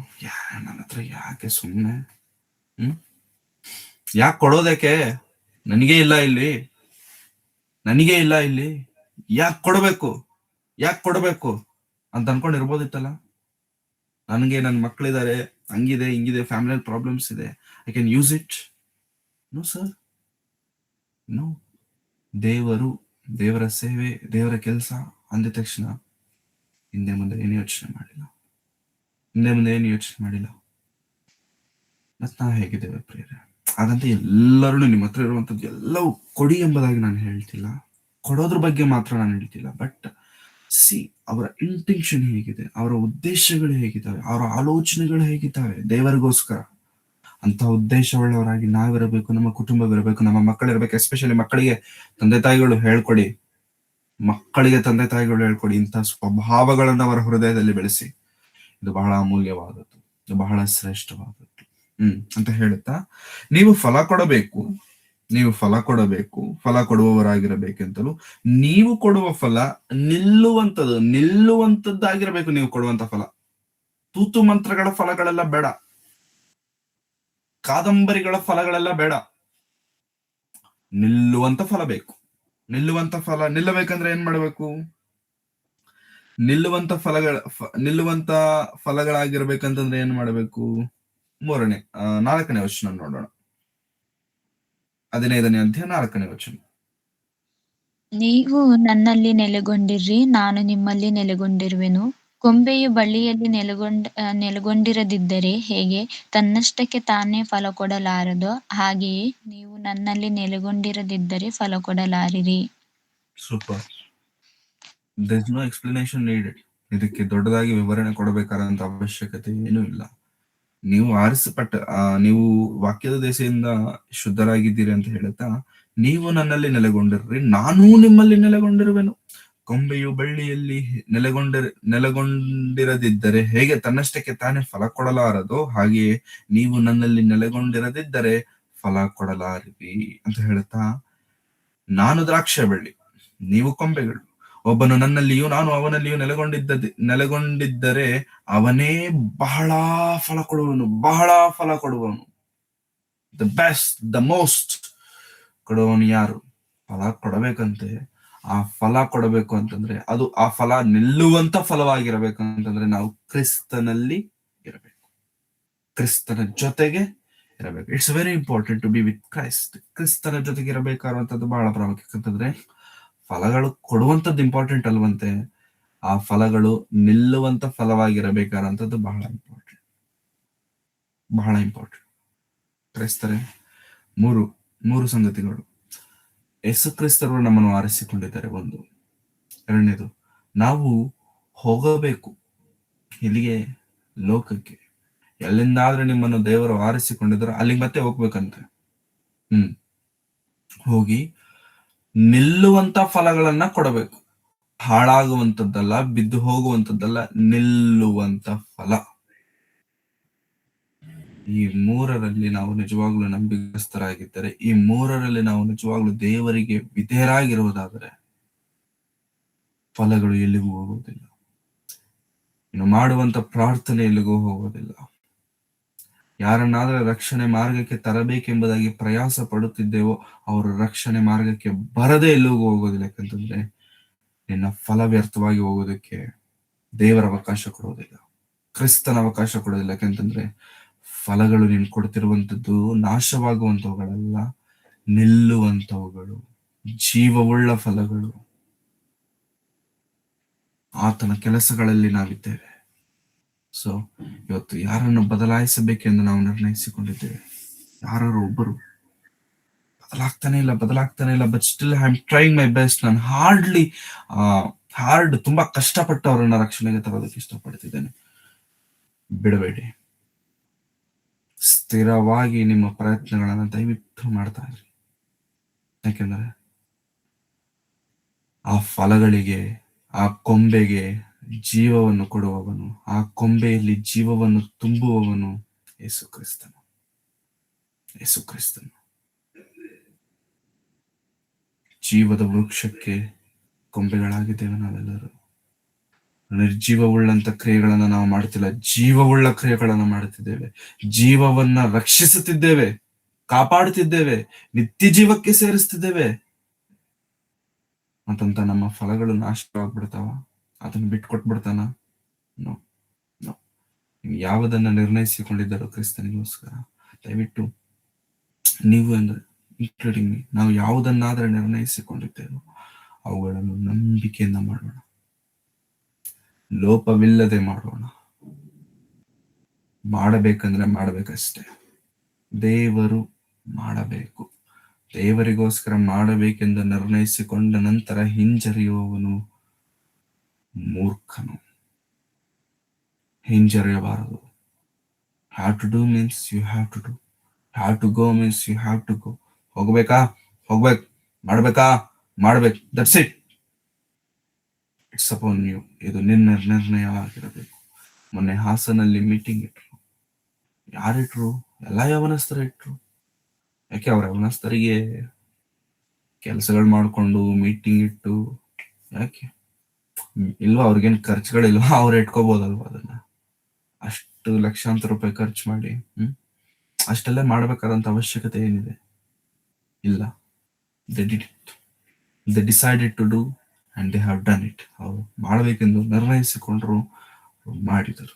ನನ್ನ ಹತ್ರ ಯಾಕೆ ಸುಮ್ಮನೆ ಯಾಕೆ ಕೊಡೋದಕ್ಕೆ? ನನಗೆ ಇಲ್ಲ ಇಲ್ಲಿ, ನನಗೆ ಇಲ್ಲ ಇಲ್ಲಿ, ಯಾಕೆ ಕೊಡಬೇಕು, ಯಾಕೆ ಕೊಡಬೇಕು ಅಂತ ಅನ್ಕೊಂಡಿರ್ಬೋದಿತ್ತಲ್ಲ. ನನಗೆ ನನ್ನ ಮಕ್ಕಳಿದ್ದಾರೆ, ಹಂಗಿದೆ ಹಿಂಗಿದೆ, ಫ್ಯಾಮಿಲಿ ಪ್ರಾಬ್ಲಮ್ಸ್ ಇದೆ, I can use it. No sir, no. ದೇವರ ಸೇವೆ, ದೇವರ ಕೆಲಸ ಅಂದ ತಕ್ಷಣ ಹಿಂದೆ ಮುಂದೆ ಏನು ಯೋಚನೆ ಮಾಡಿಲ್ಲ, ಮತ್ತೆ ನಾವು ಹೇಗಿದ್ದೇವೆ ಪ್ರಿಯರೇ? ಹಾಗಂತ ಎಲ್ಲರೂ ನಿಮ್ಮ ಹತ್ರ ಇರುವಂತದ್ದು ಎಲ್ಲವೂ ಕೊಡಿ ಎಂಬುದಾಗಿ ನಾನು ಹೇಳ್ತಿಲ್ಲ, ಕೊಡೋದ್ರ ಬಗ್ಗೆ ಮಾತ್ರ ನಾನು ಹೇಳ್ತಿಲ್ಲ. ಬಟ್ ಸಿ, ಅವರ ಇಂಟೆನ್ಷನ್ ಹೇಗಿದೆ, ಅವರ ಉದ್ದೇಶಗಳು ಹೇಗಿದ್ದಾವೆ, ಅವರ ಆಲೋಚನೆಗಳು ಹೇಗಿದ್ದಾವೆ ದೇವರಿಗೋಸ್ಕರ. ಅಂತ ಉದ್ದೇಶವುಳ್ಳವರಾಗಿ ನಾವಿರಬೇಕು, ನಮ್ಮ ಕುಟುಂಬವಿರಬೇಕು, ನಮ್ಮ ಮಕ್ಕಳಿರ್ಬೇಕು. ಎಸ್ಪೆಷಲಿ ಮಕ್ಕಳಿಗೆ ತಂದೆ ತಾಯಿಗಳು ಹೇಳ್ಕೊಡಿ, ಇಂಥ ಸ್ವಭಾವಗಳನ್ನ ಅವರ ಹೃದಯದಲ್ಲಿ ಬೆಳೆಸಿ. ಇದು ಬಹಳ ಅಮೂಲ್ಯವಾದದ್ದು, ಇದು ಬಹಳ ಶ್ರೇಷ್ಠವಾದದ್ದು. ಅಂತ ಹೇಳುತ್ತಾ, ನೀವು ಫಲ ಕೊಡಬೇಕು, ಫಲ ಕೊಡುವವರಾಗಿರಬೇಕೆಂತಲೂ, ನೀವು ಕೊಡುವ ಫಲ ನಿಲ್ಲುವಂತದ್ದಾಗಿರಬೇಕು. ನೀವು ಕೊಡುವಂತ ಫಲ ತೂತು ಮಂತ್ರಗಳ ಫಲಗಳೆಲ್ಲ ಬೇಡ, ಕಾದಂಬರಿಗಳ ಫಲಗಳೆಲ್ಲ ಬೇಡ. ನಿಲ್ಲುವಂತ ಫಲ ಬೇಕು. ನಿಲ್ಲಬೇಕಂದ್ರೆ ಏನ್ ಮಾಡಬೇಕು? ನಿಲ್ಲುವಂತ ಫಲಗಳಾಗಿರ್ಬೇಕಂತಂದ್ರೆ ಏನ್ ಮಾಡಬೇಕು? 4ನೇ ವಚನ ನೋಡೋಣ. 15ನೇ ಅಧ್ಯಾಯ 4ನೇ ವಚನ. ನೀವು ನನ್ನಲ್ಲಿ ನೆಲೆಗೊಂಡಿರ್ರಿ, ನಾನು ನಿಮ್ಮಲ್ಲಿ ನೆಲೆಗೊಂಡಿರುವೆನು. ಕೊಂಬೆಯು ಬಳ್ಳಿಯಲ್ಲಿ ನೆಲೆಗೊಂಡಿರದಿದ್ದರೆ ಹೇಗೆ ತನ್ನಷ್ಟಕ್ಕೆ ತಾನೇ ಫಲ ಕೊಡಲಾರದೋ, ಹಾಗೆಯೇ ನೀವು ನನ್ನಲ್ಲಿ ನೆಲೆಗೊಂಡಿರದಿದ್ದರೆ ಫಲ ಕೊಡಲಾರಿರಿ. Super. There is no explanation needed. ಇದಕ್ಕೆ ದೊಡ್ಡದಾಗಿ ವಿವರಣೆ ಕೊಡಬೇಕಾದಂತ ಅವಶ್ಯಕತೆ ಏನೂ ಇಲ್ಲ. ನೀವು ನೀವು ವಾಕ್ಯದ ದೆಸೆಯಿಂದ ಶುದ್ಧರಾಗಿದ್ದೀರಿ ಅಂತ ಹೇಳುತ್ತಾ, ನೀವು ನನ್ನಲ್ಲಿ ನೆಲೆಗೊಂಡಿರ್ರಿ, ನಾನೂ ನಿಮ್ಮಲ್ಲಿ ನೆಲೆಗೊಂಡಿರುವೆನು. ಕೊಂಬೆಯು ಬಳ್ಳಿಯಲ್ಲಿ ನೆಲೆಗೊಂಡಿರದಿದ್ದರೆ ಹೇಗೆ ತನ್ನಷ್ಟಕ್ಕೆ ತಾನೇ ಫಲ ಕೊಡಲಾರದೋ, ಹಾಗೆಯೇ ನೀವು ನನ್ನಲ್ಲಿ ನೆಲೆಗೊಂಡಿರದಿದ್ದರೆ ಫಲ ಕೊಡಲಾರಿರಿ ಅಂತ ಹೇಳುತ್ತಾ, ನಾನು ದ್ರಾಕ್ಷ ಬಳ್ಳಿ, ನೀವು ಕೊಂಬೆಗಳು. ಒಬ್ಬನು ನನ್ನಲ್ಲಿಯೂ ನಾನು ಅವನಲ್ಲಿಯೂ ನೆಲೆಗೊಂಡಿದ್ದರೆ ಅವನೇ ಬಹಳ ಫಲ ಕೊಡುವನು. ದ ಬೆಸ್ಟ್, ದ ಮೋಸ್ಟ್ ಕೊಡುವವನು ಯಾರು? ಫಲ ಕೊಡಬೇಕಂತೆ. ಆ ಫಲ ಕೊಡಬೇಕು ಅಂತಂದ್ರೆ ಆ ಫಲ ನಿಲ್ಲುವಂತ ಫಲವಾಗಿರಬೇಕು ಅಂತಂದ್ರೆ ನಾವು ಕ್ರಿಸ್ತನಲ್ಲಿ ಇರಬೇಕು, ಕ್ರಿಸ್ತನ ಜೊತೆಗೆ ಇರಬೇಕು. It's very important to be with Christ. ಕ್ರಿಸ್ತನ ಜೊತೆಗೆ ಇರಬೇಕಾದಂಥದ್ದು ಬಹಳ ಪ್ರಾಮುಖ್ಯ. ಅಂತಂದ್ರೆ ಫಲಗಳು ಕೊಡುವಂಥದ್ದು ಇಂಪಾರ್ಟೆಂಟ್ ಅಲ್ವಂತೆ, ಆ ಫಲಗಳು ನಿಲ್ಲುವಂತ ಫಲವಾಗಿರಬೇಕಾದಂಥದ್ದು ಬಹಳ ಇಂಪಾರ್ಟೆಂಟ್. ಕ್ರೈಸ್ತರೇ, ಮೂರು ಸಂಗತಿಗಳು. ಯೇಸು ಕ್ರಿಸ್ತರು ನಮ್ಮನ್ನು ಆರಿಸಿಕೊಂಡಿದ್ದಾರೆ. ಒಂದು. ಎರಡನೇದು, ನಾವು ಹೋಗಬೇಕು ಇಲ್ಲಿಗೆ, ಲೋಕಕ್ಕೆ. ಎಲ್ಲಿಂದಾದ್ರೆ ನಿಮ್ಮನ್ನು ದೇವರು ಆರಿಸಿಕೊಂಡಿದ್ದಾರೆ ಅಲ್ಲಿಗೆ ಮತ್ತೆ ಹೋಗ್ಬೇಕಂತೆ. ಹೋಗಿ ನಿಲ್ಲುವಂತ ಫಲಗಳನ್ನ ಕೊಡಬೇಕು. ಹಾಳಾಗುವಂಥದ್ದಲ್ಲ, ಬಿದ್ದು ಹೋಗುವಂಥದ್ದಲ್ಲ, ನಿಲ್ಲುವಂತ ಫಲ. ಈ ಮೂರರಲ್ಲಿ ನಾವು ನಿಜವಾಗ್ಲೂ ನಂಬಿಕಸ್ಥರಾಗಿದ್ದರೆ, ಈ ಮೂರರಲ್ಲಿ ನಾವು ನಿಜವಾಗ್ಲೂ ದೇವರಿಗೆ ವಿಧೇಯರಾಗಿರುವುದಾದರೆ ಫಲಗಳು ಎಲ್ಲಿಗೂ ಹೋಗುವುದಿಲ್ಲ. ಇನ್ನು ಮಾಡುವಂತ ಪ್ರಾರ್ಥನೆ ಎಲ್ಲಿಗೂ ಹೋಗೋದಿಲ್ಲ. ಯಾರನ್ನಾದ್ರೆ ರಕ್ಷಣೆ ಮಾರ್ಗಕ್ಕೆ ತರಬೇಕೆಂಬುದಾಗಿ ಪ್ರಯಾಸ ಪಡುತ್ತಿದ್ದೇವೋ ಅವರು ರಕ್ಷಣೆ ಮಾರ್ಗಕ್ಕೆ ಬರದೇ ಎಲ್ಲಿಗೂ ಹೋಗೋದಿಲ್ಲ. ಯಾಕಂತಂದ್ರೆ ನಿನ್ನ ಫಲ ವ್ಯರ್ಥವಾಗಿ ಹೋಗೋದಕ್ಕೆ ದೇವರ ಅವಕಾಶ ಕೊಡೋದಿಲ್ಲ, ಕ್ರಿಸ್ತನ ಅವಕಾಶ ಕೊಡೋದಿಲ್ಲ. ಯಾಕಂತಂದ್ರೆ ಫಲಗಳು ನೀನು ಕೊಡ್ತಿರುವಂತದ್ದು ನಾಶವಾಗುವಂತವುಗಳಲ್ಲ, ನಿಲ್ಲುವಂತವುಗಳು, ಜೀವವುಳ್ಳ ಫಲಗಳು. ಆತನ ಕೆಲಸಗಳಲ್ಲಿ ನಾವಿದ್ದೇವೆ. ಸೊ ಇವತ್ತು ಯಾರನ್ನು ಬದಲಾಯಿಸಬೇಕೆಂದು ನಾವು ನಿರ್ಣಯಿಸಿಕೊಂಡಿದ್ದೇವೆ. ಯಾರು ಒಬ್ಬರು ಬದಲಾಗ್ತಾನೆ ಇಲ್ಲ. But still I am trying my best. ನಾನು ತುಂಬಾ ಕಷ್ಟಪಟ್ಟು ಅವರನ್ನ ರಕ್ಷಣೆಗೆ ತರೋದಕ್ಕೆ ಇಷ್ಟಪಡ್ತಿದ್ದೇನೆ. ಬಿಡಬೇಡಿ, ಸ್ಥಿರವಾಗಿ ನಿಮ್ಮ ಪ್ರಯತ್ನಗಳನ್ನ ದಯವಿಟ್ಟು ಮಾಡ್ತಾ ಇರಿ. ಯಾಕೆಂದ್ರೆ ಆ ಫಲಗಳಿಗೆ, ಆ ಕೊಂಬೆಗೆ ಜೀವವನ್ನು ಕೊಡುವವನು, ಆ ಕೊಂಬೆಯಲ್ಲಿ ಜೀವವನ್ನು ತುಂಬುವವನು ಯೇಸು ಕ್ರಿಸ್ತನು. ಜೀವದ ವೃಕ್ಷಕ್ಕೆ ಕೊಂಬೆಗಳಾಗಿದ್ದೇವೆ ನಾವೆಲ್ಲರೂ. ನಿರ್ಜೀವವುಳ್ಳಂತ ಕ್ರಿಯೆಗಳನ್ನ ನಾವು ಮಾಡ್ತಿಲ್ಲ, ಜೀವವುಳ್ಳ ಕ್ರಿಯೆಗಳನ್ನ ಮಾಡುತ್ತಿದ್ದೇವೆ, ಜೀವವನ್ನ ರಕ್ಷಿಸುತ್ತಿದ್ದೇವೆ. ಕಾಪಾಡುತ್ತಿದ್ದೇವೆ, ನಿತ್ಯ ಜೀವಕ್ಕೆ ಸೇರಿಸ್ತಿದ್ದೇವೆ ಅಂತಂತ ನಮ್ಮ ಫಲಗಳು ನಾಶವಾಗ್ಬಿಡ್ತಾವ? ಅದನ್ನ ಬಿಟ್ಕೊಟ್ಬಿಡ್ತಾನ? No, no. ನೀವು ಯಾವುದನ್ನ ನಿರ್ಣಯಿಸಿಕೊಂಡಿದ್ದಾರೋ ಕ್ರಿಸ್ತನಿಗೋಸ್ಕರ, ದಯವಿಟ್ಟು ನೀವು ಅಂದ್ರೆ ಇನ್ಕ್ಲೂಡಿಂಗ್ ಮೀ, ನಾವು ಯಾವುದನ್ನಾದ್ರೆ ನಿರ್ಣಯಿಸಿಕೊಂಡಿದ್ದೇವೋ ಅವುಗಳನ್ನು ನಂಬಿಕೆಯಿಂದ ಮಾಡೋಣ, ಲೋಪವಿಲ್ಲದೆ ಮಾಡೋಣ. ಮಾಡಬೇಕಂದ್ರೆ ಮಾಡಬೇಕಷ್ಟೇ. ದೇವರು ಮಾಡಬೇಕು. ದೇವರಿಗೋಸ್ಕರ ಮಾಡಬೇಕೆಂದು ನಿರ್ಣಯಿಸಿಕೊಂಡ ನಂತರ ಹಿಂಜರಿಯುವವನು ಮೂರ್ಖನು. ಹಿಂಜರಿಯಬಾರದು. Have to do means you have to do. Have to go means you have to go. ಹೋಗ್ಬೇಕಾ? ಹೋಗ್ಬೇಕು. ಮಾಡ್ಬೇಕಾ? ಮಾಡ್ಬೇಕು. That's it. It's upon you. ಇದು ನಿನ್ನ ನಿರ್ಣಯವಾಗಿರಬೇಕು. ಮೊನ್ನೆ ಹಾಸನಲ್ಲಿ ಮೀಟಿಂಗ್ ಇಟ್ರು. ಯಾರಿಟ್ರು? ಎಲ್ಲ ಯವನಸ್ಥರು ಇಟ್ರು. ಯಾಕೆ? ಅವ್ರ ಯವನಸ್ಥರಿಗೆ ಕೆಲಸಗಳು ಮಾಡ್ಕೊಂಡು ಮೀಟಿಂಗ್ ಇಟ್ಟು ಯಾಕೆ? ಇಲ್ವಾ? ಅವ್ರಿಗೇನು ಖರ್ಚುಗಳಿಲ್ವಾ? ಅವ್ರು ಇಟ್ಕೋಬಹುದಲ್ವಾ ಅದನ್ನ? ಅಷ್ಟು ಲಕ್ಷಾಂತರ ರೂಪಾಯಿ ಖರ್ಚು ಮಾಡಿ ಅಷ್ಟೆಲ್ಲ ಮಾಡ್ಬೇಕಾದಂತ ಅವಶ್ಯಕತೆ ಏನಿದೆ? ಇಲ್ಲ. They decided to do and they have done it. ಅವ್ರು ಮಾಡಬೇಕೆಂದು ನಿರ್ಣಯಿಸಿಕೊಂಡ್ರು, ಮಾಡಿದರು.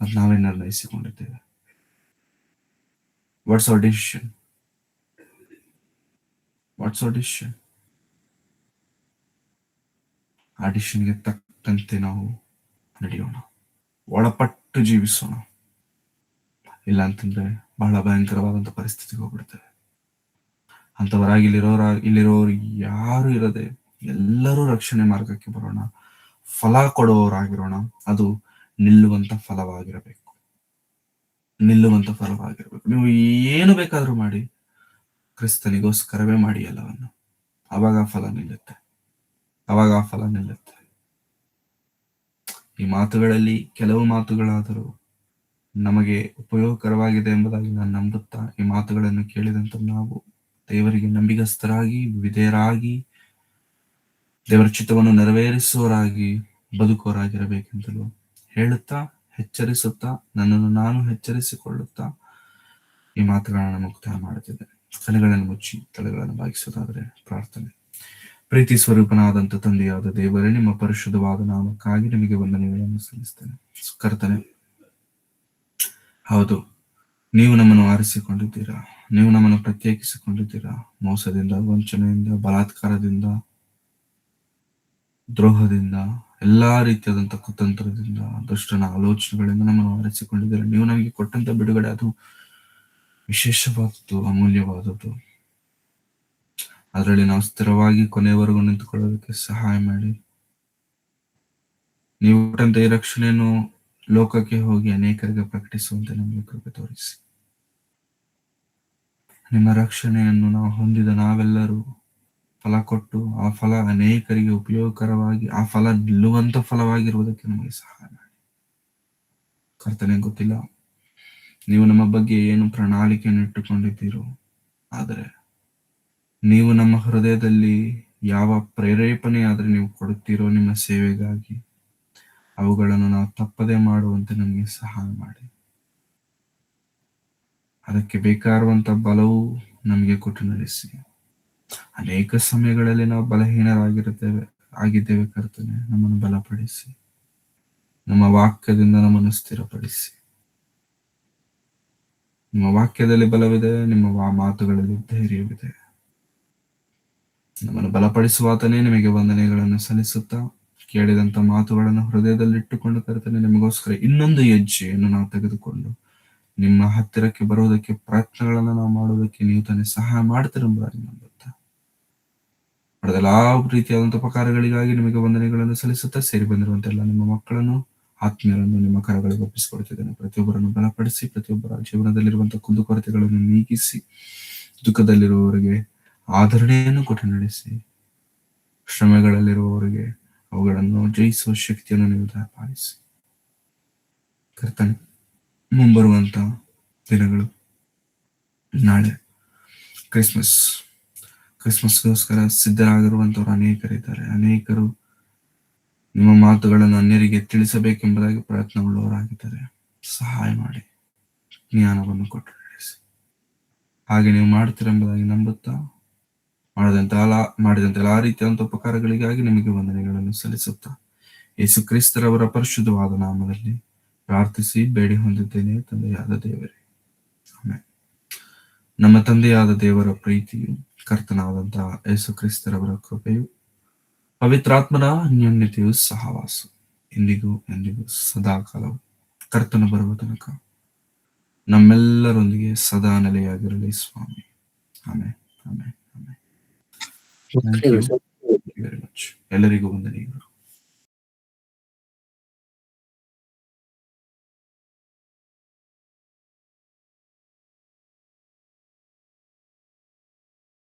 ಅದು ನಾವೇ ನಿರ್ಣಯಿಸಿಕೊಂಡಿದ್ದೇವೆ. What's our decision? What's our decision? ಆ ಡಿಸಿಷನ್ಗೆ ತಕ್ಕಂತೆ ನಾವು ನಡೆಯೋಣ, ಒಳಪಟ್ಟು ಜೀವಿಸೋಣ. ಇಲ್ಲ ಅಂತಂದ್ರೆ ಬಹಳ ಭಯಂಕರವಾದಂತ ಪರಿಸ್ಥಿತಿಗೆ ಹೋಗ್ಬಿಡ್ತೇವೆ. ಅಂತವರಾಗಿ ಇಲ್ಲಿರೋರು ಯಾರು ಇರದೆ ಎಲ್ಲರೂ ರಕ್ಷಣೆ ಮಾರ್ಗಕ್ಕೆ ಬರೋಣ, ಫಲ ಕೊಡುವವರಾಗಿರೋಣ. ಅದು ನಿಲ್ಲುವಂತ ಫಲವಾಗಿರಬೇಕು. ನಿಲ್ಲುವಂತ ಫಲವಾಗಿರ್ಬೇಕು. ನೀವು ಏನು ಬೇಕಾದ್ರೂ ಮಾಡಿ, ಕ್ರಿಸ್ತನಿಗೋಸ್ಕರವೇ ಮಾಡಿ ಎಲ್ಲವನ್ನು. ಅವಾಗ ಫಲ ನಿಲ್ಲುತ್ತೆ. ಅವಾಗ ಆ ಫಲ ನಿಲ್ಲುತ್ತೆ. ಈ ಮಾತುಗಳಲ್ಲಿ ಕೆಲವು ಮಾತುಗಳಾದರೂ ನಮಗೆ ಉಪಯೋಗಕರವಾಗಿದೆ ಎಂಬುದಾಗಿ ನಾನು ನಂಬುತ್ತಾ, ಈ ಮಾತುಗಳನ್ನು ಕೇಳಿದಂತ ನಾವು ದೇವರಿಗೆ ನಂಬಿಗಸ್ತರಾಗಿ, ವಿಧೇಯರಾಗಿ, ದೇವರ ಚಿತ್ತವನ್ನು ನೆರವೇರಿಸುವವರಾಗಿ ಬದುಕುವರಾಗಿರಬೇಕೆಂತಲೂ ಹೇಳುತ್ತಾ, ಎಚ್ಚರಿಸುತ್ತಾ, ನನ್ನನ್ನು ನಾನು ಎಚ್ಚರಿಸಿಕೊಳ್ಳುತ್ತಾ ಈ ಮಾತುಗಳನ್ನು ಮುಕ್ತಾಯ ಮಾಡುತ್ತಿದ್ದೇನೆ. ಕಣ್ಣುಗಳನ್ನು ಮುಚ್ಚಿ ತಲೆಗಳನ್ನು ಬಾಗಿಸೋದಾದರೆ ಪ್ರಾರ್ಥನೆ. ಪ್ರೀತಿ ಸ್ವರೂಪನಾದಂಥ ತಂದೆಯಾದ ದೇವರೇ, ನಿಮ್ಮ ಪರಿಶುದ್ಧವಾದ ನಾಮಕ್ಕಾಗಿ ನಿಮಗೆ ವಂದನೆಗಳನ್ನು ಸಲ್ಲಿಸ್ತೇನೆ. ಕರ್ತನೆ, ಹೌದು, ನೀವು ನಮ್ಮನ್ನು ಆರಿಸಿಕೊಂಡಿದ್ದೀರಾ, ನೀವು ನಮ್ಮನ್ನು ಪ್ರತ್ಯೇಕಿಸಿಕೊಂಡಿದ್ದೀರಾ. ಮೋಸದಿಂದ, ವಂಚನೆಯಿಂದ, ಬಲಾತ್ಕಾರದಿಂದ, ದ್ರೋಹದಿಂದ, ಎಲ್ಲಾ ರೀತಿಯಾದಂಥ ಕುತಂತ್ರದಿಂದ, ದುಷ್ಟನ ಆಲೋಚನೆಗಳಿಂದ ನಮ್ಮನ್ನು ಆರಿಸಿಕೊಂಡಿದ್ದೀರಾ. ನೀವು ನಮಗೆ ಕೊಟ್ಟಂತ ಬಿಡುಗಡೆ ಅದು ವಿಶೇಷವಾದದ್ದು, ಅಮೂಲ್ಯವಾದದ್ದು. ಅದರಲ್ಲಿ ನಾವು ಸ್ಥಿರವಾಗಿ ಕೊನೆಯವರೆಗೂ ನಿಂತುಕೊಳ್ಳೋದಕ್ಕೆ ಸಹಾಯ ಮಾಡಿ. ನೀವು ಕೊಟ್ಟಂತ ಈ ರಕ್ಷಣೆಯನ್ನು ಲೋಕಕ್ಕೆ ಹೋಗಿ ಅನೇಕರಿಗೆ ಪ್ರಕಟಿಸುವಂತೆ ನಮಗೆ ಕೃಪೆ ತೋರಿಸಿ. ನಿಮ್ಮ ರಕ್ಷಣೆಯನ್ನು ನಾವು ಹೊಂದಿದ ನಾವೆಲ್ಲರೂ ಫಲ ಕೊಟ್ಟು, ಆ ಫಲ ಅನೇಕರಿಗೆ ಉಪಯೋಗಕರವಾಗಿ, ಆ ಫಲ ನಿಲ್ಲುವಂತ ಫಲವಾಗಿರುವುದಕ್ಕೆ ನಮಗೆ ಸಹಾಯ ಮಾಡಿ. ಕರ್ತನೆ, ಗೊತ್ತಿಲ್ಲ ನೀವು ನಮ್ಮ ಬಗ್ಗೆ ಏನು ಪ್ರಣಾಳಿಕೆಯನ್ನು ಇಟ್ಟುಕೊಂಡಿದ್ದೀರೋ, ಆದರೆ ನೀವು ನಮ್ಮ ಹೃದಯದಲ್ಲಿ ಯಾವ ಪ್ರೇರೇಪಣೆ ಆದ್ರೆ ನೀವು ಕೊಡುತ್ತೀರೋ ನಿಮ್ಮ ಸೇವೆಗಾಗಿ, ಅವುಗಳನ್ನು ನಾವು ತಪ್ಪದೆ ಮಾಡುವಂತೆ ನಮಗೆ ಸಹಾಯ ಮಾಡಿ. ಅದಕ್ಕೆ ಬೇಕಾಗಿರುವಂತ ಬಲವು ನಮಗೆ ಕೊಟ್ಟು ನಡೆಸಿ. ಅನೇಕ ಸಮಯಗಳಲ್ಲಿ ನಾವು ಆಗಿದ್ದೇವೆ ಕರ್ತನೆ, ನಮ್ಮನ್ನು ಬಲಪಡಿಸಿ, ನಮ್ಮ ವಾಕ್ಯದಿಂದ ನಮ್ಮನ್ನು ಸ್ಥಿರಪಡಿಸಿ. ನಿಮ್ಮ ವಾಕ್ಯದಲ್ಲಿ ಬಲವಿದೆ, ನಿಮ್ಮ ಮಾತುಗಳಲ್ಲಿ ಧೈರ್ಯವಿದೆ. ನಮ್ಮನ್ನು ಬಲಪಡಿಸುವಾತನೇ ನಿಮಗೆ ವಂದನೆಗಳನ್ನು ಸಲ್ಲಿಸುತ್ತಾ, ಕೇಳಿದಂತ ಮಾತುಗಳನ್ನು ಹೃದಯದಲ್ಲಿಟ್ಟುಕೊಂಡು ಕರ್ತನೆ, ನಿಮಗೋಸ್ಕರ ಇನ್ನೊಂದು ಹೆಜ್ಜೆಯನ್ನು ನಾವು ತೆಗೆದುಕೊಂಡು ನಿಮ್ಮ ಹತ್ತಿರಕ್ಕೆ ಬರುವುದಕ್ಕೆ ಪ್ರಯತ್ನಗಳನ್ನು ನಾವು ಮಾಡುವುದಕ್ಕೆ ನೀವು ತಾನೇ ಸಹಾಯ ಮಾಡ್ತೀರೆಂಬುದಾಗಿ ನಂಬುತ್ತಾ, ಎಲ್ಲಾ ರೀತಿಯಾದಂತಹ ಉಪಕಾರಗಳಿಗಾಗಿ ನಿಮಗೆ ವಂದನೆಗಳನ್ನು ಸಲ್ಲಿಸುತ್ತಾ, ಸೇರಿ ಬಂದಿರುವಂತೆ ಎಲ್ಲ ನಿಮ್ಮ ಮಕ್ಕಳನ್ನು, ಆತ್ಮೀಯರನ್ನು ನಿಮ್ಮ ಕರಗಳಿಗೆ ಒಪ್ಪಿಸಿಕೊಡ್ತಿದ್ದೇನೆ. ಪ್ರತಿಯೊಬ್ಬರನ್ನು ಬಲಪಡಿಸಿ, ಪ್ರತಿಯೊಬ್ಬರ ಜೀವನದಲ್ಲಿರುವಂತಹ ಕುಂದುಕೊರತೆಗಳನ್ನು ನೀಗಿಸಿ, ದುಃಖದಲ್ಲಿರುವವರಿಗೆ ಆಧರಣೆಯನ್ನು ಕೊಟ್ಟು ನಡೆಸಿ, ಶ್ರಮೆಗಳಲ್ಲಿರುವವರಿಗೆ ಅವುಗಳನ್ನು ಜಯಿಸುವ ಶಕ್ತಿಯನ್ನು ನೀವು ದಯಪಾಲಿಸಿ. ಕರ್ತನೆ, ಮುಂಬರುವಂತ ದಿನಗಳು, ನಾಳೆ ಕ್ರಿಸ್ಮಸ್ಗೋಸ್ಕರ ಸಿದ್ಧರಾಗಿರುವಂತವ್ರು ಅನೇಕರಿದ್ದಾರೆ. ಅನೇಕರು ನಿಮ್ಮ ಮಾತುಗಳನ್ನು ಅನ್ಯರಿಗೆ ತಿಳಿಸಬೇಕೆಂಬುದಾಗಿ ಪ್ರಯತ್ನವುಳ್ಳವರಾಗಿದ್ದಾರೆ. ಸಹಾಯ ಮಾಡಿ, ಜ್ಞಾನವನ್ನು ಕೊಟ್ಟು ನಡೆಸಿ. ಹಾಗೆ ನೀವು ಮಾಡ್ತೀರೆಂಬುದಾಗಿ ನಂಬುತ್ತಾ ಮಾಡಿದಂತ ಎಲ್ಲಾ ರೀತಿಯಾದಂಥ ಉಪಕಾರಗಳಿಗಾಗಿ ನಿಮಗೆ ವಂದನೆಗಳನ್ನು ಸಲ್ಲಿಸುತ್ತಾ ಯೇಸು ಕ್ರಿಸ್ತರವರ ಪರಿಶುದ್ಧವಾದ ನಾಮದಲ್ಲಿ ಪ್ರಾರ್ಥಿಸಿ ಬೇಡಿ ಹೊಂದಿದ್ದೇನೆ, ತಂದೆಯಾದ ದೇವರೇ, ಆಮೆನ್. ನಮ್ಮ ತಂದೆಯಾದ ದೇವರ ಪ್ರೀತಿಯು, ಕರ್ತನಾದಂತಹ ಯೇಸು ಕ್ರಿಸ್ತರವರ ಕೃಪೆಯು, ಪವಿತ್ರಾತ್ಮನ ಅನ್ಯೋನ್ಯತೆಯು ಸಹವಾಸ ಎಂದಿಗೂ ಸದಾ ಕಾಲವು ಕರ್ತನು ಬರುವ ತನಕ ನಮ್ಮೆಲ್ಲರೊಂದಿಗೆ ಸದಾ ನೆಲೆಯಾಗಿರಲಿ ಸ್ವಾಮಿ. Amen, amen, amen. Thank you very much. ಎಲ್ಲರಿಗೂ ವಂದನೆಗಳು.